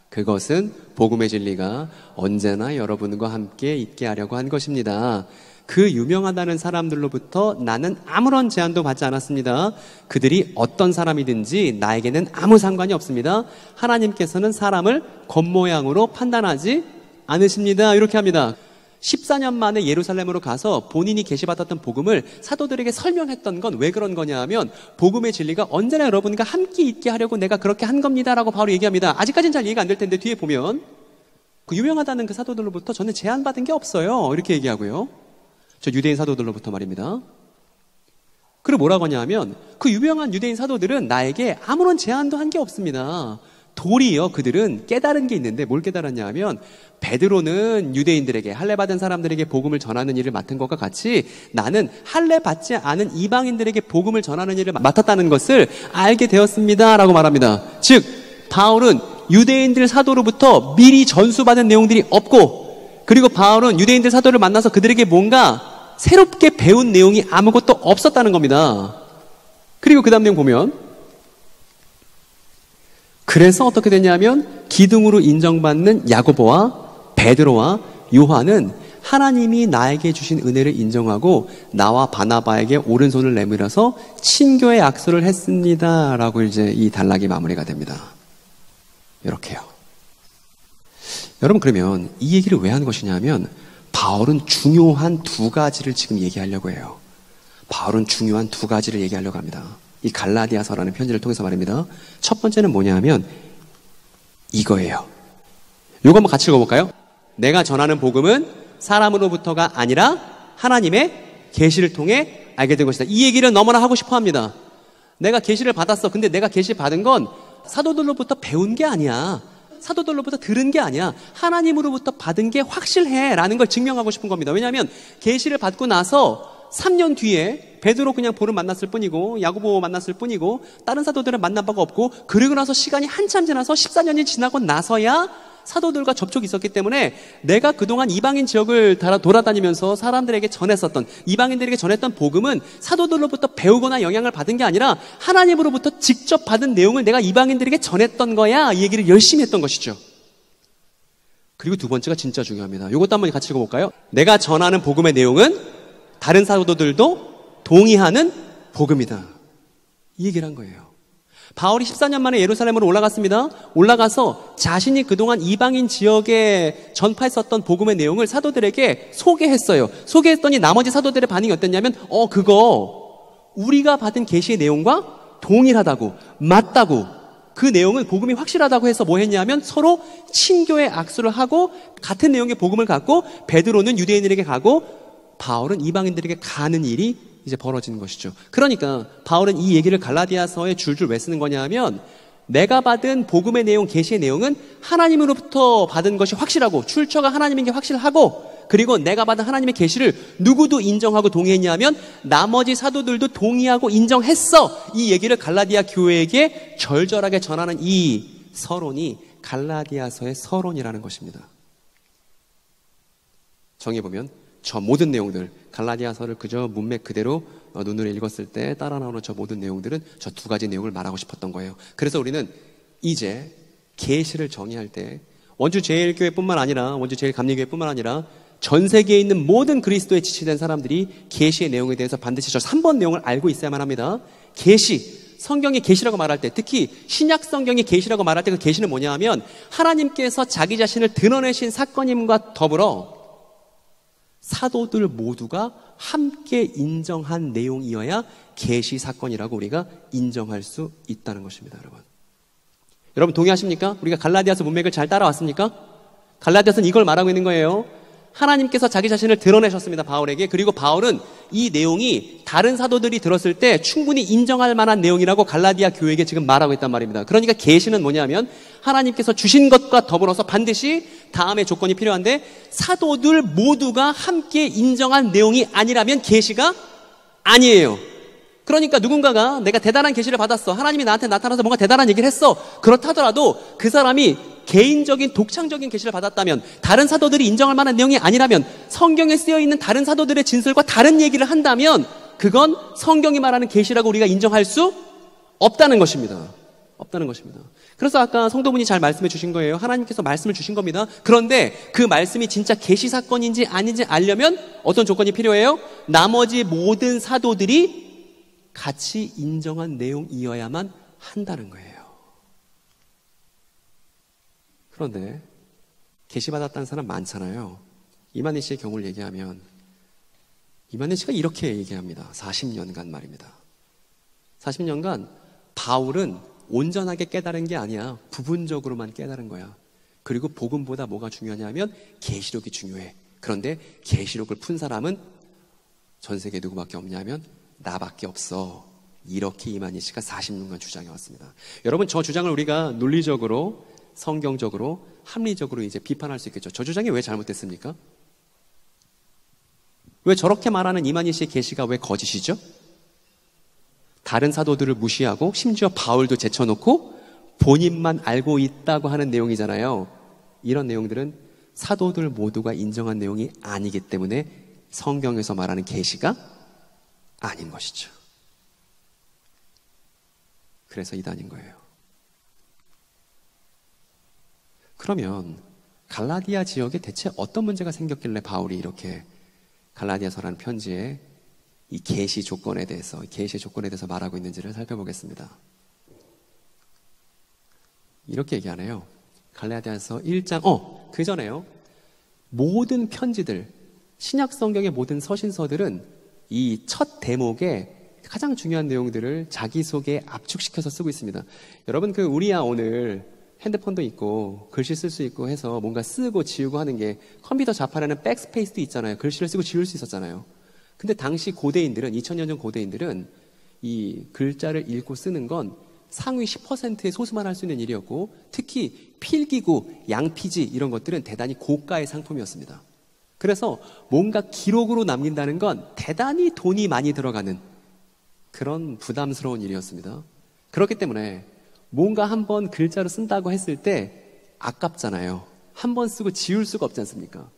그것은 복음의 진리가 언제나 여러분과 함께 있게 하려고 한 것입니다. 그 유명하다는 사람들로부터 나는 아무런 제한도 받지 않았습니다. 그들이 어떤 사람이든지 나에게는 아무 상관이 없습니다. 하나님께서는 사람을 겉모양으로 판단하지 않으십니다. 이렇게 합니다. 14년 만에 예루살렘으로 가서 본인이 계시받았던 복음을 사도들에게 설명했던 건 왜 그런 거냐 하면 복음의 진리가 언제나 여러분과 함께 있게 하려고 내가 그렇게 한 겁니다 라고 바로 얘기합니다. 아직까지는 잘 이해가 안 될 텐데 뒤에 보면 그 유명하다는 그 사도들로부터 저는 제한받은 게 없어요 이렇게 얘기하고요. 저 유대인 사도들로부터 말입니다. 그리고 뭐라고 하냐면 그 유명한 유대인 사도들은 나에게 아무런 제한도 한 게 없습니다. 도리어 그들은 깨달은 게 있는데 뭘 깨달았냐 하면 베드로는 유대인들에게 할례받은 사람들에게 복음을 전하는 일을 맡은 것과 같이 나는 할례받지 않은 이방인들에게 복음을 전하는 일을 맡았다는 것을 알게 되었습니다 라고 말합니다. 즉 바울은 유대인들 사도로부터 미리 전수받은 내용들이 없고 그리고 바울은 유대인들 사도를 만나서 그들에게 뭔가 새롭게 배운 내용이 아무것도 없었다는 겁니다. 그리고 그 다음 내용 보면 그래서 어떻게 되냐면 기둥으로 인정받는 야고보와 베드로와 요한은 하나님이 나에게 주신 은혜를 인정하고 나와 바나바에게 오른손을 내밀어서 친교의 약속을 했습니다 라고 이제 이 단락이 마무리가 됩니다. 이렇게요. 여러분 그러면 이 얘기를 왜 한 것이냐면 바울은 중요한 두 가지를 지금 얘기하려고 해요. 바울은 중요한 두 가지를 얘기하려고 합니다. 이 갈라디아서라는 편지를 통해서 말입니다. 첫 번째는 뭐냐 하면 이거예요. 요거 한번 같이 읽어볼까요? 내가 전하는 복음은 사람으로부터가 아니라 하나님의 계시를 통해 알게 된 것이다. 이 얘기를 너무나 하고 싶어 합니다. 내가 계시를 받았어. 근데 내가 계시 받은 건 사도들로부터 배운 게 아니야. 사도들로부터 들은 게 아니야. 하나님으로부터 받은 게 확실해 라는 걸 증명하고 싶은 겁니다. 왜냐하면 계시를 받고 나서 3년 뒤에 베드로 그냥 볼을 만났을 뿐이고 야고보 만났을 뿐이고 다른 사도들은 만난 바가 없고 그리고 나서 시간이 한참 지나서 14년이 지나고 나서야 사도들과 접촉이 있었기 때문에 내가 그동안 이방인 지역을 돌아다니면서 사람들에게 전했었던 이방인들에게 전했던 복음은 사도들로부터 배우거나 영향을 받은 게 아니라 하나님으로부터 직접 받은 내용을 내가 이방인들에게 전했던 거야. 이 얘기를 열심히 했던 것이죠. 그리고 두 번째가 진짜 중요합니다. 이것도 한번 같이 읽어볼까요? 내가 전하는 복음의 내용은 다른 사도들도 동의하는 복음이다. 이 얘기를 한 거예요. 바울이 14년 만에 예루살렘으로 올라갔습니다. 올라가서 자신이 그동안 이방인 지역에 전파했었던 복음의 내용을 사도들에게 소개했어요. 소개했더니 나머지 사도들의 반응이 어땠냐면 그거 우리가 받은 계시의 내용과 동일하다고 맞다고 그 내용은 복음이 확실하다고 해서 뭐 했냐면 서로 친교의 악수를 하고 같은 내용의 복음을 갖고 베드로는 유대인들에게 가고 바울은 이방인들에게 가는 일이 이제 벌어지는 것이죠. 그러니까 바울은 이 얘기를 갈라디아서에 줄줄 왜 쓰는 거냐 하면 내가 받은 복음의 내용, 계시의 내용은 하나님으로부터 받은 것이 확실하고 출처가 하나님인 게 확실하고 그리고 내가 받은 하나님의 계시를 누구도 인정하고 동의했냐면 나머지 사도들도 동의하고 인정했어. 이 얘기를 갈라디아 교회에게 절절하게 전하는 이 서론이 갈라디아서의 서론이라는 것입니다. 정해보면 저 모든 내용들 갈라디아서를 그저 문맥 그대로 눈으로 읽었을 때 따라 나오는 저 모든 내용들은 저 두 가지 내용을 말하고 싶었던 거예요. 그래서 우리는 이제 계시를 정의할 때 원주 제일교회뿐만 아니라 원주 제일감리교회뿐만 아니라 전 세계에 있는 모든 그리스도에 지치된 사람들이 계시의 내용에 대해서 반드시 저 3번 내용을 알고 있어야만 합니다. 계시, 성경이 계시라고 말할 때 특히 신약 성경이 계시라고 말할 때 그 계시는 뭐냐 하면 하나님께서 자기 자신을 드러내신 사건임과 더불어 사도들 모두가 함께 인정한 내용이어야 계시 사건이라고 우리가 인정할 수 있다는 것입니다. 여러분 동의하십니까? 우리가 갈라디아서 문맥을 잘 따라왔습니까? 갈라디아서는 이걸 말하고 있는 거예요. 하나님께서 자기 자신을 드러내셨습니다, 바울에게. 그리고 바울은 이 내용이 다른 사도들이 들었을 때 충분히 인정할 만한 내용이라고 갈라디아 교회에게 지금 말하고 있단 말입니다. 그러니까 계시는 뭐냐면 하나님께서 주신 것과 더불어서 반드시 다음에 조건이 필요한데 사도들 모두가 함께 인정한 내용이 아니라면 계시가 아니에요. 그러니까 누군가가 내가 대단한 계시를 받았어, 하나님이 나한테 나타나서 뭔가 대단한 얘기를 했어, 그렇다 하더라도 그 사람이 개인적인 독창적인 계시를 받았다면, 다른 사도들이 인정할 만한 내용이 아니라면, 성경에 쓰여있는 다른 사도들의 진술과 다른 얘기를 한다면 그건 성경이 말하는 계시라고 우리가 인정할 수 없다는 것입니다. 없다는 것입니다. 그래서 아까 성도분이 잘 말씀해 주신 거예요. 하나님께서 말씀을 주신 겁니다. 그런데 그 말씀이 진짜 계시 사건인지 아닌지 알려면 어떤 조건이 필요해요? 나머지 모든 사도들이 같이 인정한 내용이어야만 한다는 거예요. 그런데 계시받았다는 사람 많잖아요. 이만희 씨의 경우를 얘기하면 이만희 씨가 이렇게 얘기합니다. 40년간 말입니다. 40년간 바울은 온전하게 깨달은 게 아니야. 부분적으로만 깨달은 거야. 그리고 복음보다 뭐가 중요하냐면 계시록이 중요해. 그런데 계시록을 푼 사람은 전 세계에 누구밖에 없냐면 나밖에 없어. 이렇게 이만희 씨가 40년간 주장해 왔습니다. 여러분, 저 주장을 우리가 논리적으로, 성경적으로, 합리적으로 이제 비판할 수 있겠죠. 저 주장이 왜 잘못됐습니까? 왜 저렇게 말하는 이만희 씨의 계시가 왜 거짓이죠? 다른 사도들을 무시하고 심지어 바울도 제쳐놓고 본인만 알고 있다고 하는 내용이잖아요. 이런 내용들은 사도들 모두가 인정한 내용이 아니기 때문에 성경에서 말하는 계시가 아닌 것이죠. 그래서 이단인 거예요. 그러면 갈라디아 지역에 대체 어떤 문제가 생겼길래 바울이 이렇게 갈라디아서라는 편지에 이 계시 조건에 대해서 말하고 있는지를 살펴보겠습니다. 이렇게 얘기하네요. 갈라디아서 1장, 그 전에요. 모든 편지들, 신약 성경의 모든 서신서들은 이 첫 대목에 가장 중요한 내용들을 자기소개에 압축시켜서 쓰고 있습니다. 여러분, 우리야 오늘 핸드폰도 있고 글씨 쓸 수 있고 해서 뭔가 쓰고 지우고 하는 게 컴퓨터 자판에는 백스페이스도 있잖아요. 글씨를 쓰고 지울 수 있었잖아요. 근데 당시 고대인들은, 2000년 전 고대인들은 이 글자를 읽고 쓰는 건 상위 10%의 소수만 할 수 있는 일이었고, 특히 필기구, 양피지 이런 것들은 대단히 고가의 상품이었습니다. 그래서 뭔가 기록으로 남긴다는 건 대단히 돈이 많이 들어가는 그런 부담스러운 일이었습니다. 그렇기 때문에 뭔가 한번 글자로 쓴다고 했을 때 아깝잖아요. 한번 쓰고 지울 수가 없지 않습니까?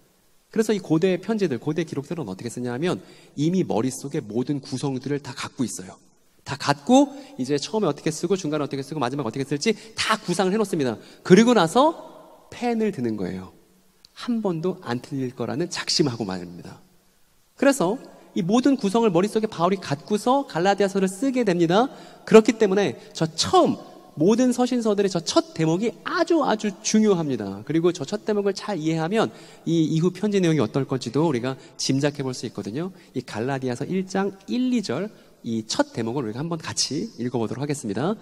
그래서 이 고대 편지들, 고대 기록들은 어떻게 쓰냐면 이미 머릿속에 모든 구성들을 다 갖고 있어요. 다 갖고 이제 처음에 어떻게 쓰고 중간에 어떻게 쓰고 마지막에 어떻게 쓸지 다 구상을 해놓습니다. 그리고 나서 펜을 드는 거예요. 한 번도 안 틀릴 거라는 작심하고 말입니다. 그래서 이 모든 구성을 머릿속에 바울이 갖고서 갈라디아서를 쓰게 됩니다. 그렇기 때문에 모든 서신서들의 저 첫 대목이 아주 중요합니다. 그리고 저 첫 대목을 잘 이해하면 이 이후 편지 내용이 어떨 건지도 우리가 짐작해 볼 수 있거든요. 이 갈라디아서 1장 1, 2절 이 첫 대목을 우리가 한번 같이 읽어보도록 하겠습니다.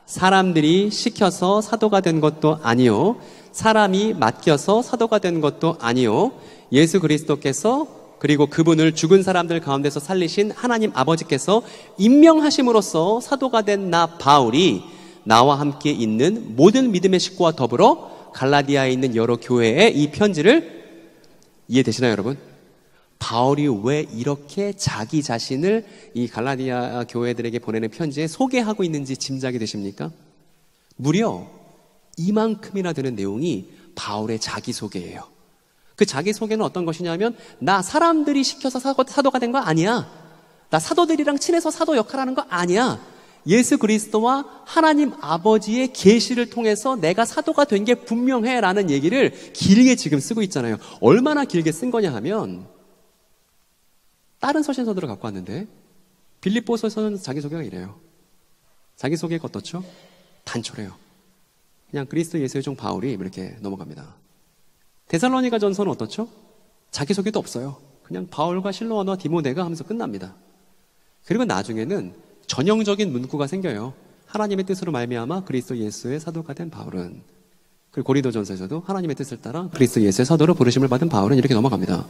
사람들이 시켜서 사도가 된 것도 아니요, 사람이 맡겨서 사도가 된 것도 아니요, 예수 그리스도께서 그리고 그분을 죽은 사람들 가운데서 살리신 하나님 아버지께서 임명하심으로써 사도가 된 나 바울이 나와 함께 있는 모든 믿음의 식구와 더불어 갈라디아에 있는 여러 교회에 이 편지를, 이해되시나요 여러분? 바울이 왜 이렇게 자기 자신을 이 갈라디아 교회들에게 보내는 편지에 소개하고 있는지 짐작이 되십니까? 무려 이만큼이나 되는 내용이 바울의 자기소개예요. 그 자기소개는 어떤 것이냐면, 나 사람들이 시켜서 사도가 된 거 아니야. 나 사도들이랑 친해서 사도 역할하는 거 아니야. 예수 그리스도와 하나님 아버지의 계시를 통해서 내가 사도가 된 게 분명해 라는 얘기를 길게 지금 쓰고 있잖아요. 얼마나 길게 쓴 거냐 하면 다른 서신서들을 갖고 왔는데 빌립보서에서는 자기소개가 이래요. 자기소개가 어떻죠? 단촐해요. 그냥 그리스도 예수의 종 바울이 이렇게 넘어갑니다. 데살로니가 전서는 어떻죠? 자기소개도 없어요. 그냥 바울과 실로아나 디모데가 하면서 끝납니다. 그리고 나중에는 전형적인 문구가 생겨요. 하나님의 뜻으로 말미암아 그리스도 예수의 사도가 된 바울은. 그리고 고린도전서에서도 하나님의 뜻을 따라 그리스도 예수의 사도로 부르심을 받은 바울은 이렇게 넘어갑니다.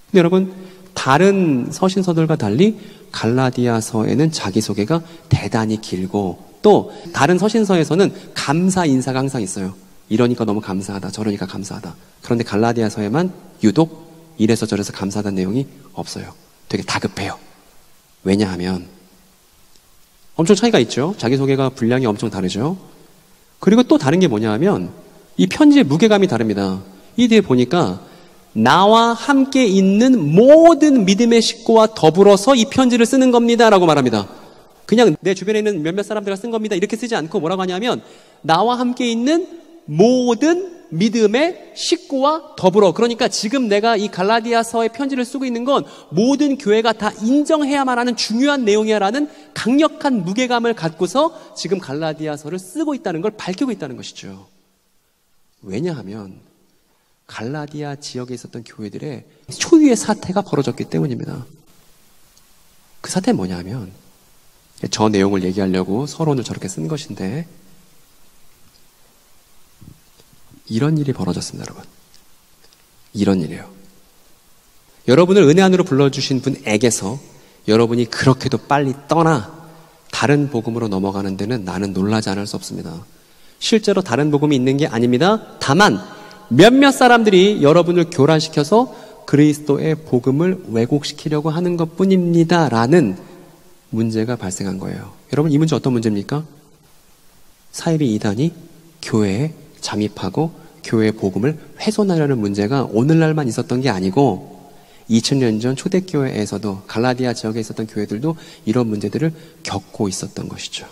근데 여러분, 다른 서신서들과 달리 갈라디아서에는 자기소개가 대단히 길고, 또 다른 서신서에서는 감사 인사가 항상 있어요. 이러니까 너무 감사하다, 저러니까 감사하다. 그런데 갈라디아서에만 유독 이래서 저래서 감사하다는 내용이 없어요. 되게 다급해요. 왜냐하면 엄청 차이가 있죠. 자기소개가 분량이 엄청 다르죠. 그리고 또 다른 게 뭐냐 하면 이 편지의 무게감이 다릅니다. 이 뒤에 보니까 나와 함께 있는 모든 믿음의 식구와 더불어서 이 편지를 쓰는 겁니다 라고 말합니다. 그냥 내 주변에 있는 몇몇 사람들과 쓴 겁니다 이렇게 쓰지 않고 뭐라고 하냐면 나와 함께 있는 모든 믿음의 식구와 더불어. 그러니까 지금 내가 이 갈라디아서의 편지를 쓰고 있는 건 모든 교회가 다 인정해야만 하는 중요한 내용이야라는 강력한 무게감을 갖고서 지금 갈라디아서를 쓰고 있다는 걸 밝히고 있다는 것이죠. 왜냐하면 갈라디아 지역에 있었던 교회들의 초유의 사태가 벌어졌기 때문입니다. 그 사태는 뭐냐 하면 저 내용을 얘기하려고 서론을 저렇게 쓴 것인데 이런 일이 벌어졌습니다, 여러분. 이런 일이에요. 여러분을 은혜 안으로 불러주신 분에게서 여러분이 그렇게도 빨리 떠나 다른 복음으로 넘어가는 데는 나는 놀라지 않을 수 없습니다. 실제로 다른 복음이 있는 게 아닙니다. 다만 몇몇 사람들이 여러분을 교란시켜서 그리스도의 복음을 왜곡시키려고 하는 것뿐입니다 라는 문제가 발생한 거예요. 여러분, 이 문제 어떤 문제입니까? 사이비 이단이 교회에 잠입하고 교회의 복음을 훼손하려는 문제가 오늘날만 있었던 게 아니고 2000년 전 초대교회에서도 갈라디아 지역에 있었던 교회들도 이런 문제들을 겪고 있었던 것이죠.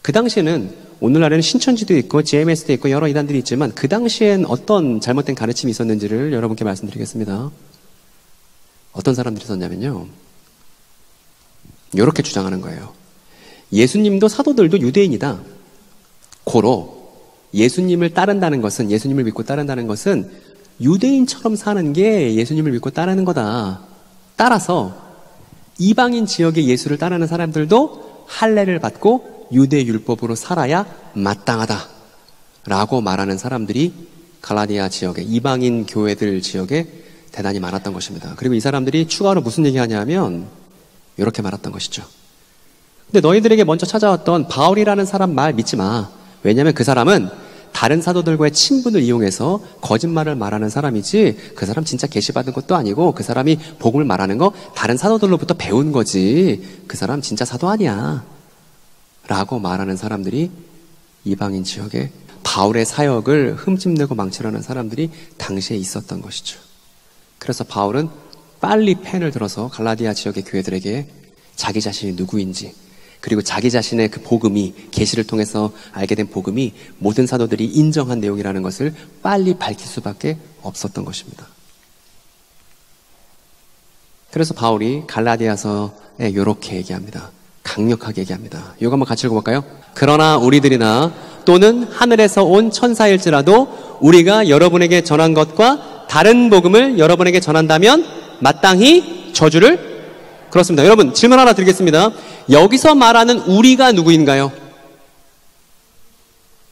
그 당시에는 오늘날에는 신천지도 있고 GMS도 있고 여러 이단들이 있지만 그 당시엔 어떤 잘못된 가르침이 있었는지를 여러분께 말씀드리겠습니다. 어떤 사람들이 있었냐면요, 이렇게 주장하는 거예요. 예수님도 사도들도 유대인이다. 고로 예수님을 따른다는 것은, 예수님을 믿고 따른다는 것은 유대인처럼 사는 게 예수님을 믿고 따르는 거다. 따라서 이방인 지역의 예수를 따르는 사람들도 할례를 받고 유대 율법으로 살아야 마땅하다 라고 말하는 사람들이 갈라디아 지역에, 이방인 교회들 지역에 대단히 많았던 것입니다. 그리고 이 사람들이 추가로 무슨 얘기하냐면 이렇게 말했던 것이죠. 근데 너희들에게 먼저 찾아왔던 바울이라는 사람 말 믿지 마. 왜냐하면 그 사람은 다른 사도들과의 친분을 이용해서 거짓말을 말하는 사람이지 그 사람 진짜 계시받은 것도 아니고 그 사람이 복음을 말하는 거 다른 사도들로부터 배운 거지 그 사람 진짜 사도 아니야 라고 말하는 사람들이 이방인 지역에 바울의 사역을 흠집내고 망치려는 사람들이 당시에 있었던 것이죠. 그래서 바울은 빨리 펜을 들어서 갈라디아 지역의 교회들에게 자기 자신이 누구인지, 그리고 자기 자신의 그 복음이, 계시를 통해서 알게 된 복음이 모든 사도들이 인정한 내용이라는 것을 빨리 밝힐 수밖에 없었던 것입니다. 그래서 바울이 갈라디아서에 이렇게 얘기합니다. 강력하게 얘기합니다. 이거 한번 같이 읽어볼까요? 그러나 우리들이나 또는 하늘에서 온 천사일지라도 우리가 여러분에게 전한 것과 다른 복음을 여러분에게 전한다면 마땅히 저주를. 그렇습니다. 여러분, 질문 하나 드리겠습니다. 여기서 말하는 우리가 누구인가요?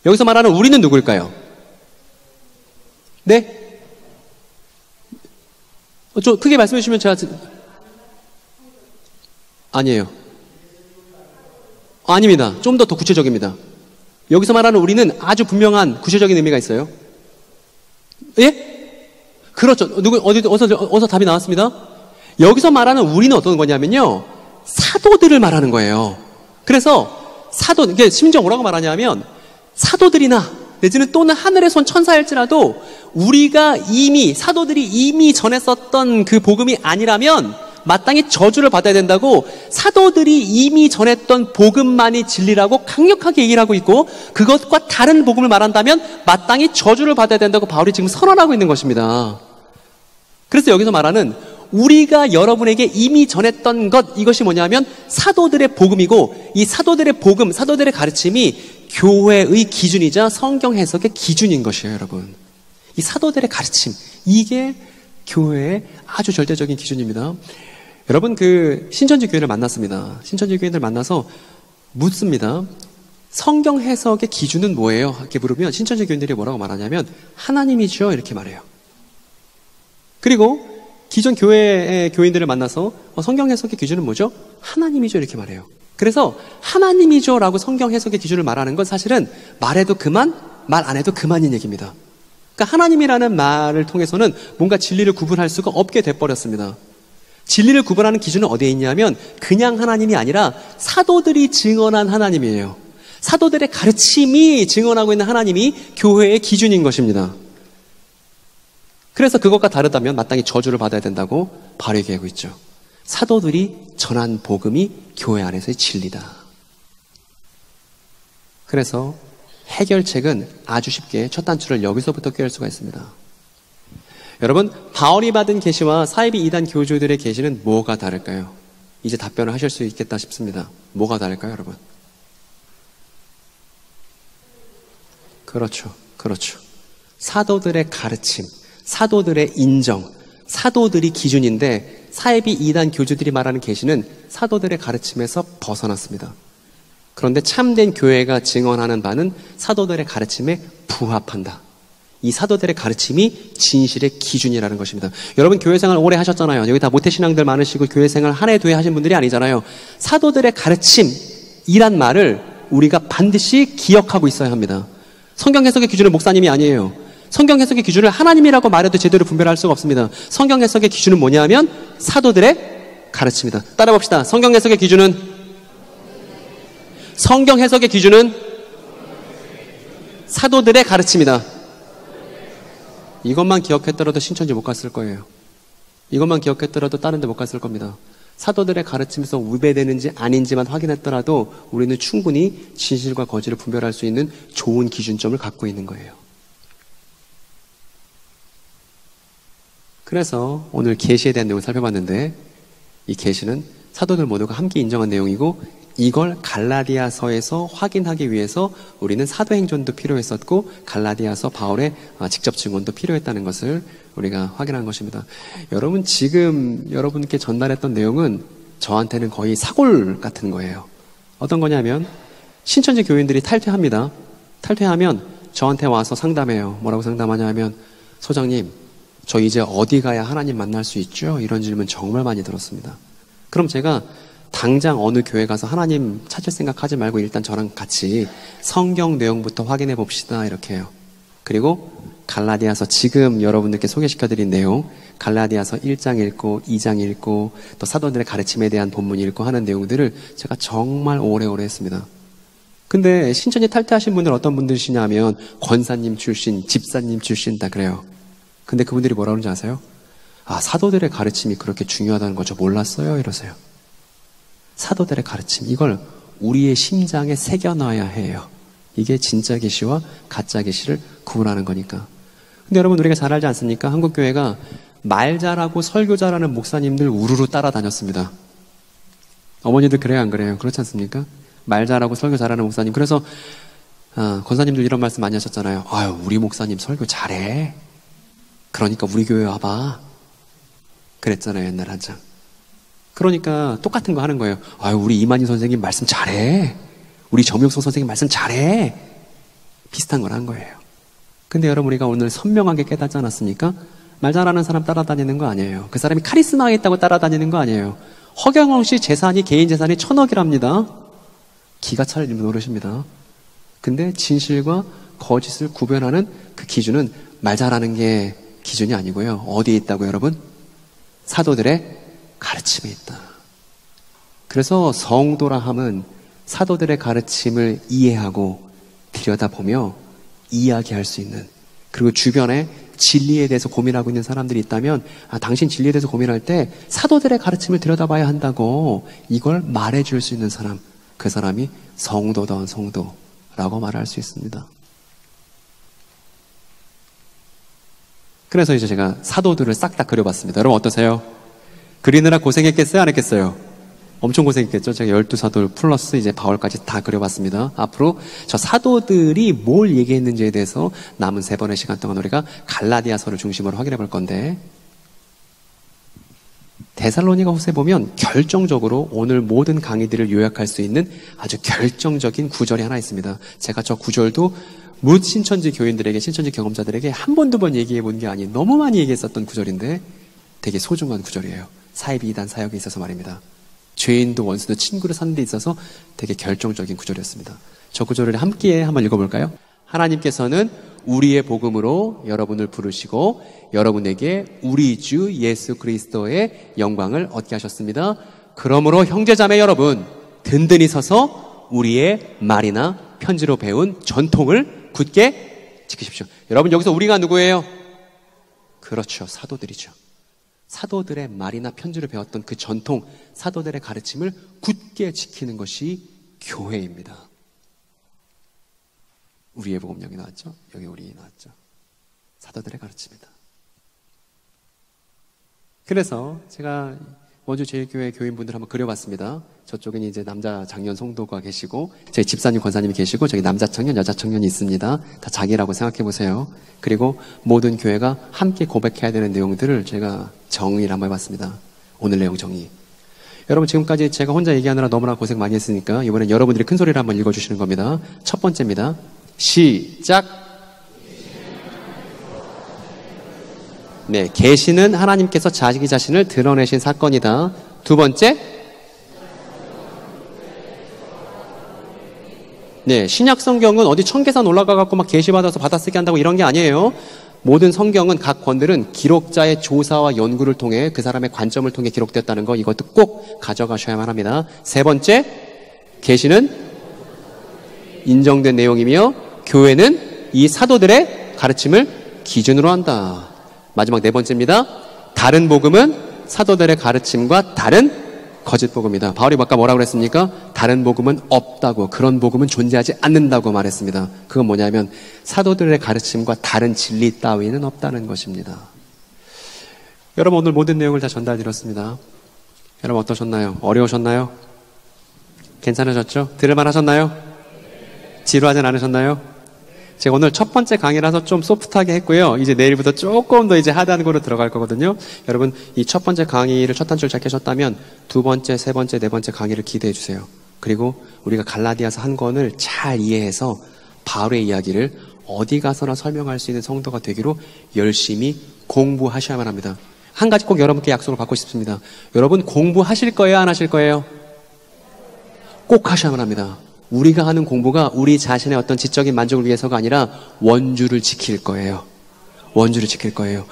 여기서 말하는 우리는 누구일까요? 네? 좀 크게 말씀해 주시면 제가. 아니에요. 아닙니다. 좀 더 구체적입니다. 여기서 말하는 우리는 아주 분명한 구체적인 의미가 있어요. 예? 그렇죠. 어서 답이 나왔습니다. 여기서 말하는 우리는 어떤 거냐면요, 사도들을 말하는 거예요. 그래서 이게 심지어 뭐라고 말하냐면, 사도들이나 내지는 또는 하늘에서 온 천사일지라도 우리가 사도들이 이미 전했었던 그 복음이 아니라면 마땅히 저주를 받아야 된다고, 사도들이 이미 전했던 복음만이 진리라고 강력하게 얘기를 하고 있고, 그것과 다른 복음을 말한다면 마땅히 저주를 받아야 된다고 바울이 지금 선언하고 있는 것입니다. 그래서 여기서 말하는 우리가 여러분에게 이미 전했던 것, 이것이 뭐냐면 사도들의 복음이고, 이 사도들의 복음, 사도들의 가르침이 교회의 기준이자 성경 해석의 기준인 것이에요, 여러분. 이 사도들의 가르침, 이게 교회의 아주 절대적인 기준입니다. 여러분, 신천지 교회를 만났습니다. 신천지 교회들 만나서 묻습니다. 성경 해석의 기준은 뭐예요? 이렇게 물으면 신천지 교인들이 뭐라고 말하냐면 하나님이죠 이렇게 말해요. 그리고 기존 교회의 교인들을 만나서 성경 해석의 기준은 뭐죠? 하나님이죠 이렇게 말해요. 그래서 하나님이죠 라고 성경 해석의 기준을 말하는 건 사실은 말해도 그만, 말 안 해도 그만인 얘기입니다. 그러니까 하나님이라는 말을 통해서는 뭔가 진리를 구분할 수가 없게 돼버렸습니다. 진리를 구분하는 기준은 어디에 있냐면 그냥 하나님이 아니라 사도들이 증언한 하나님이에요. 사도들의 가르침이 증언하고 있는 하나님이 교회의 기준인 것입니다. 그래서 그것과 다르다면 마땅히 저주를 받아야 된다고 바로 얘기하고 있죠. 사도들이 전한 복음이 교회 안에서의 진리다. 그래서 해결책은 아주 쉽게 첫 단추를 여기서부터 꿰을 수가 있습니다. 여러분, 바울이 받은 계시와 사이비 이단 교주들의 계시는 뭐가 다를까요? 이제 답변을 하실 수 있겠다 싶습니다. 뭐가 다를까요, 여러분? 그렇죠. 사도들의 가르침, 사도들의 인정, 사도들이 기준인데 사이비 이단 교주들이 말하는 계시는 사도들의 가르침에서 벗어났습니다. 그런데 참된 교회가 증언하는 바는 사도들의 가르침에 부합한다. 이 사도들의 가르침이 진실의 기준이라는 것입니다. 여러분 교회 생활 오래 하셨잖아요. 여기 다 모태신앙들 많으시고 교회 생활 한 해 두 해 하신 분들이 아니잖아요. 사도들의 가르침이란 말을 우리가 반드시 기억하고 있어야 합니다. 성경 해석의 기준은 목사님이 아니에요. 성경 해석의 기준을 하나님이라고 말해도 제대로 분별할 수가 없습니다. 성경 해석의 기준은 뭐냐면 사도들의 가르침이다. 따라 봅시다. 성경 해석의 기준은 사도들의 가르침이다. 이것만 기억했더라도 신천지 못 갔을 거예요. 이것만 기억했더라도 다른 데 못 갔을 겁니다. 사도들의 가르침에서 위배되는지 아닌지만 확인했더라도 우리는 충분히 진실과 거짓을 분별할 수 있는 좋은 기준점을 갖고 있는 거예요. 그래서 오늘 계시에 대한 내용을 살펴봤는데 이 계시는 사도들 모두가 함께 인정한 내용이고 이걸 갈라디아서에서 확인하기 위해서 우리는 사도행전도 필요했었고 갈라디아서 바울의 직접 증언도 필요했다는 것을 우리가 확인한 것입니다. 여러분 지금 여러분께 전달했던 내용은 저한테는 거의 사골 같은 거예요. 어떤 거냐면 신천지 교인들이 탈퇴합니다. 탈퇴하면 저한테 와서 상담해요. 뭐라고 상담하냐 하면 소장님 저 이제 어디 가야 하나님 만날 수 있죠? 이런 질문 정말 많이 들었습니다. 그럼 제가 당장 어느 교회 가서 하나님 찾을 생각하지 말고 일단 저랑 같이 성경 내용부터 확인해 봅시다 이렇게 해요. 그리고 갈라디아서 지금 여러분들께 소개시켜드린 내용 갈라디아서 1장 읽고 2장 읽고 또 사도들의 가르침에 대한 본문 읽고 하는 내용들을 제가 정말 오래오래 했습니다. 근데 신천지 탈퇴하신 분들 어떤 분들이시냐면 권사님 출신, 집사님 출신 다 그래요. 근데 그분들이 뭐라 그러는지 아세요? 아 사도들의 가르침이 그렇게 중요하다는 거 저 몰랐어요 이러세요. 사도들의 가르침 이걸 우리의 심장에 새겨놔야 해요. 이게 진짜 계시와 가짜 계시를 구분하는 거니까. 근데 여러분 우리가 잘 알지 않습니까? 한국교회가 말 잘하고 설교 잘하는 목사님들 우르르 따라다녔습니다. 어머니들 그래요 안 그래요? 그렇지 않습니까? 말 잘하고 설교 잘하는 목사님. 그래서 권사님들 이런 말씀 많이 하셨잖아요. 아유 우리 목사님 설교 잘해. 그러니까 우리 교회 와봐. 그랬잖아요 옛날 한창. 그러니까 똑같은 거 하는 거예요. 아유 우리 이만희 선생님 말씀 잘해. 우리 정명석 선생님 말씀 잘해. 비슷한 걸 한 거예요. 근데 여러분 우리가 오늘 선명하게 깨닫지 않았습니까? 말 잘하는 사람 따라다니는 거 아니에요. 그 사람이 카리스마가 있다고 따라다니는 거 아니에요. 허경영 씨 재산이 개인 재산이 1,000억이랍니다. 기가 찰 노릇입니다. 근데 진실과 거짓을 구별하는 그 기준은 말 잘하는 게 기준이 아니고요. 어디에 있다고 여러분? 사도들의 가르침에 있다. 그래서 성도라 함은 사도들의 가르침을 이해하고 들여다보며 이야기할 수 있는 그리고 주변에 진리에 대해서 고민하고 있는 사람들이 있다면 당신 진리에 대해서 고민할 때 사도들의 가르침을 들여다봐야 한다고 이걸 말해줄 수 있는 사람 그 사람이 성도다운 성도라고 말할 수 있습니다. 그래서 이제 제가 사도들을 싹 다 그려봤습니다. 여러분 어떠세요? 그리느라 고생했겠어요? 안 했겠어요? 엄청 고생했겠죠? 제가 12사도 플러스 이제 바울까지 다 그려봤습니다. 앞으로 저 사도들이 뭘 얘기했는지에 대해서 남은 3번의 시간 동안 우리가 갈라디아서를 중심으로 확인해 볼 건데 데살로니가 후서에 보면 결정적으로 오늘 모든 강의들을 요약할 수 있는 아주 결정적인 구절이 하나 있습니다. 제가 저 구절도 무 신천지 교인들에게, 신천지 경험자들에게 한 번, 두 번 얘기해 본 게 아닌 너무 많이 얘기했었던 구절인데 되게 소중한 구절이에요. 사이비 이단 사역에 있어서 말입니다. 죄인도 원수도 친구를 사는 데 있어서 되게 결정적인 구절이었습니다. 저 구절을 함께 한번 읽어볼까요? 하나님께서는 우리의 복음으로 여러분을 부르시고 여러분에게 우리 주 예수 그리스도의 영광을 얻게 하셨습니다. 그러므로 형제자매 여러분, 든든히 서서 우리의 말이나 편지로 배운 전통을 굳게 지키십시오. 여러분, 여기서 우리가 누구예요? 그렇죠. 사도들이죠. 사도들의 말이나 편지를 배웠던 그 전통, 사도들의 가르침을 굳게 지키는 것이 교회입니다. 우리의 복음력이 나왔죠? 여기 우리 나왔죠? 사도들의 가르침이다. 그래서 제가 원주 제일교회 교인분들 한번 그려봤습니다. 저쪽엔 이제 남자 장년 성도가 계시고 저희 집사님 권사님이 계시고 저기 남자 청년 여자 청년이 있습니다. 다 자기라고 생각해 보세요. 그리고 모든 교회가 함께 고백해야 되는 내용들을 제가 정리를 한번 해봤습니다. 오늘 내용 정리. 여러분, 지금까지 제가 혼자 얘기하느라 너무나 고생 많이 했으니까 이번엔 여러분들이 큰 소리를 한번 읽어주시는 겁니다. 첫 번째입니다. 시작. 네, 계시는 하나님께서 자기 자신을 드러내신 사건이다. 두 번째, 네, 신약 성경은 어디 청계산 올라가갖고 막 계시받아서 받아쓰기 한다고 이런 게 아니에요. 모든 성경은 각 권들은 기록자의 조사와 연구를 통해 그 사람의 관점을 통해 기록됐다는 거, 이것도 꼭 가져가셔야만 합니다. 세 번째, 계시는 인정된 내용이며 교회는 이 사도들의 가르침을 기준으로 한다. 마지막 네 번째입니다. 다른 복음은 사도들의 가르침과 다른 거짓 복음이다. 바울이 아까 뭐라고 그랬습니까? 다른 복음은 없다고, 그런 복음은 존재하지 않는다고 말했습니다. 그건 뭐냐면 사도들의 가르침과 다른 진리 따위는 없다는 것입니다. 여러분, 오늘 모든 내용을 다 전달드렸습니다. 여러분 어떠셨나요? 어려우셨나요? 괜찮으셨죠? 들을만 하셨나요? 지루하진 않으셨나요? 제가 오늘 첫 번째 강의라서 좀 소프트하게 했고요. 이제 내일부터 조금 더 이제 하드한 거로 들어갈 거거든요. 여러분, 이 첫 번째 강의를 첫 단추를 잘 깨셨다면 두 번째, 세 번째, 네 번째 강의를 기대해 주세요. 그리고 우리가 갈라디아서 한 권을 잘 이해해서 바울의 이야기를 어디 가서나 설명할 수 있는 성도가 되기로 열심히 공부하셔야만 합니다. 한 가지 꼭 여러분께 약속을 받고 싶습니다. 여러분, 공부하실 거예요? 안 하실 거예요? 꼭 하셔야만 합니다. 우리가 하는 공부가 우리 자신의 어떤 지적인 만족을 위해서가 아니라 원주를 지킬 거예요. 원주를 지킬 거예요.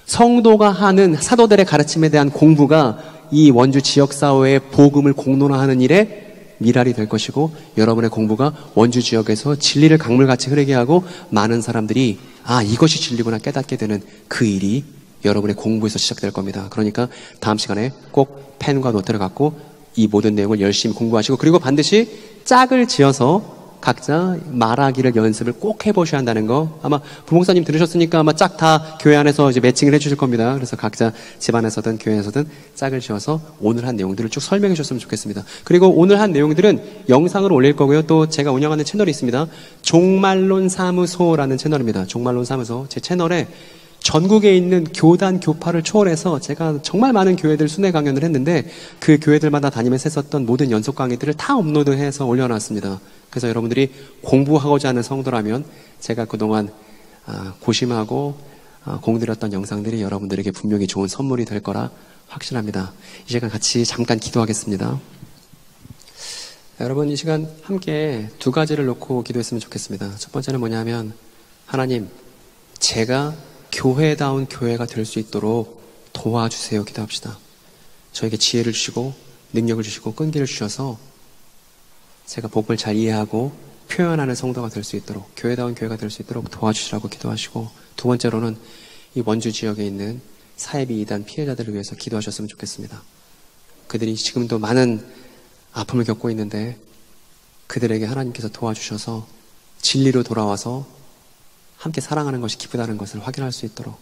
성도가 하는 사도들의 가르침에 대한 공부가 이 원주 지역사회의 복음을 공론화하는 일에 미랄이 될 것이고, 여러분의 공부가 원주 지역에서 진리를 강물같이 흐르게 하고 많은 사람들이 아, 이것이 진리구나 깨닫게 되는 그 일이 여러분의 공부에서 시작될 겁니다. 그러니까 다음 시간에 꼭 펜과 노트를 갖고 이 모든 내용을 열심히 공부하시고, 그리고 반드시 짝을 지어서 각자 말하기를 연습을 꼭 해보셔야 한다는 거, 아마 부목사님 들으셨으니까 아마 짝 다 교회 안에서 이제 매칭을 해주실 겁니다. 그래서 각자 집안에서든 교회에서든 짝을 지어서 오늘 한 내용들을 쭉 설명해 주셨으면 좋겠습니다. 그리고 오늘 한 내용들은 영상으로 올릴 거고요. 또 제가 운영하는 채널이 있습니다. 종말론 사무소라는 채널입니다. 종말론 사무소. 제 채널에 전국에 있는 교단, 교파를 초월해서 제가 정말 많은 교회들 순회 강연을 했는데 그 교회들마다 다니면서 했었던 모든 연속 강의들을 다 업로드해서 올려놨습니다. 그래서 여러분들이 공부하고자 하는 성도라면 제가 그동안 고심하고 공들였던 영상들이 여러분들에게 분명히 좋은 선물이 될 거라 확신합니다. 이 시간 같이 잠깐 기도하겠습니다. 여러분, 이 시간 함께 두 가지를 놓고 기도했으면 좋겠습니다. 첫 번째는 뭐냐면, 하나님, 제가 교회다운 교회가 될 수 있도록 도와주세요. 기도합시다. 저에게 지혜를 주시고 능력을 주시고 끈기를 주셔서 제가 복음을 잘 이해하고 표현하는 성도가 될 수 있도록, 교회다운 교회가 될 수 있도록 도와주시라고 기도하시고, 두 번째로는 이 원주 지역에 있는 사이비 이단 피해자들을 위해서 기도하셨으면 좋겠습니다. 그들이 지금도 많은 아픔을 겪고 있는데 그들에게 하나님께서 도와주셔서 진리로 돌아와서 함께 사랑하는 것이 기쁘다는 것을 확인할 수 있도록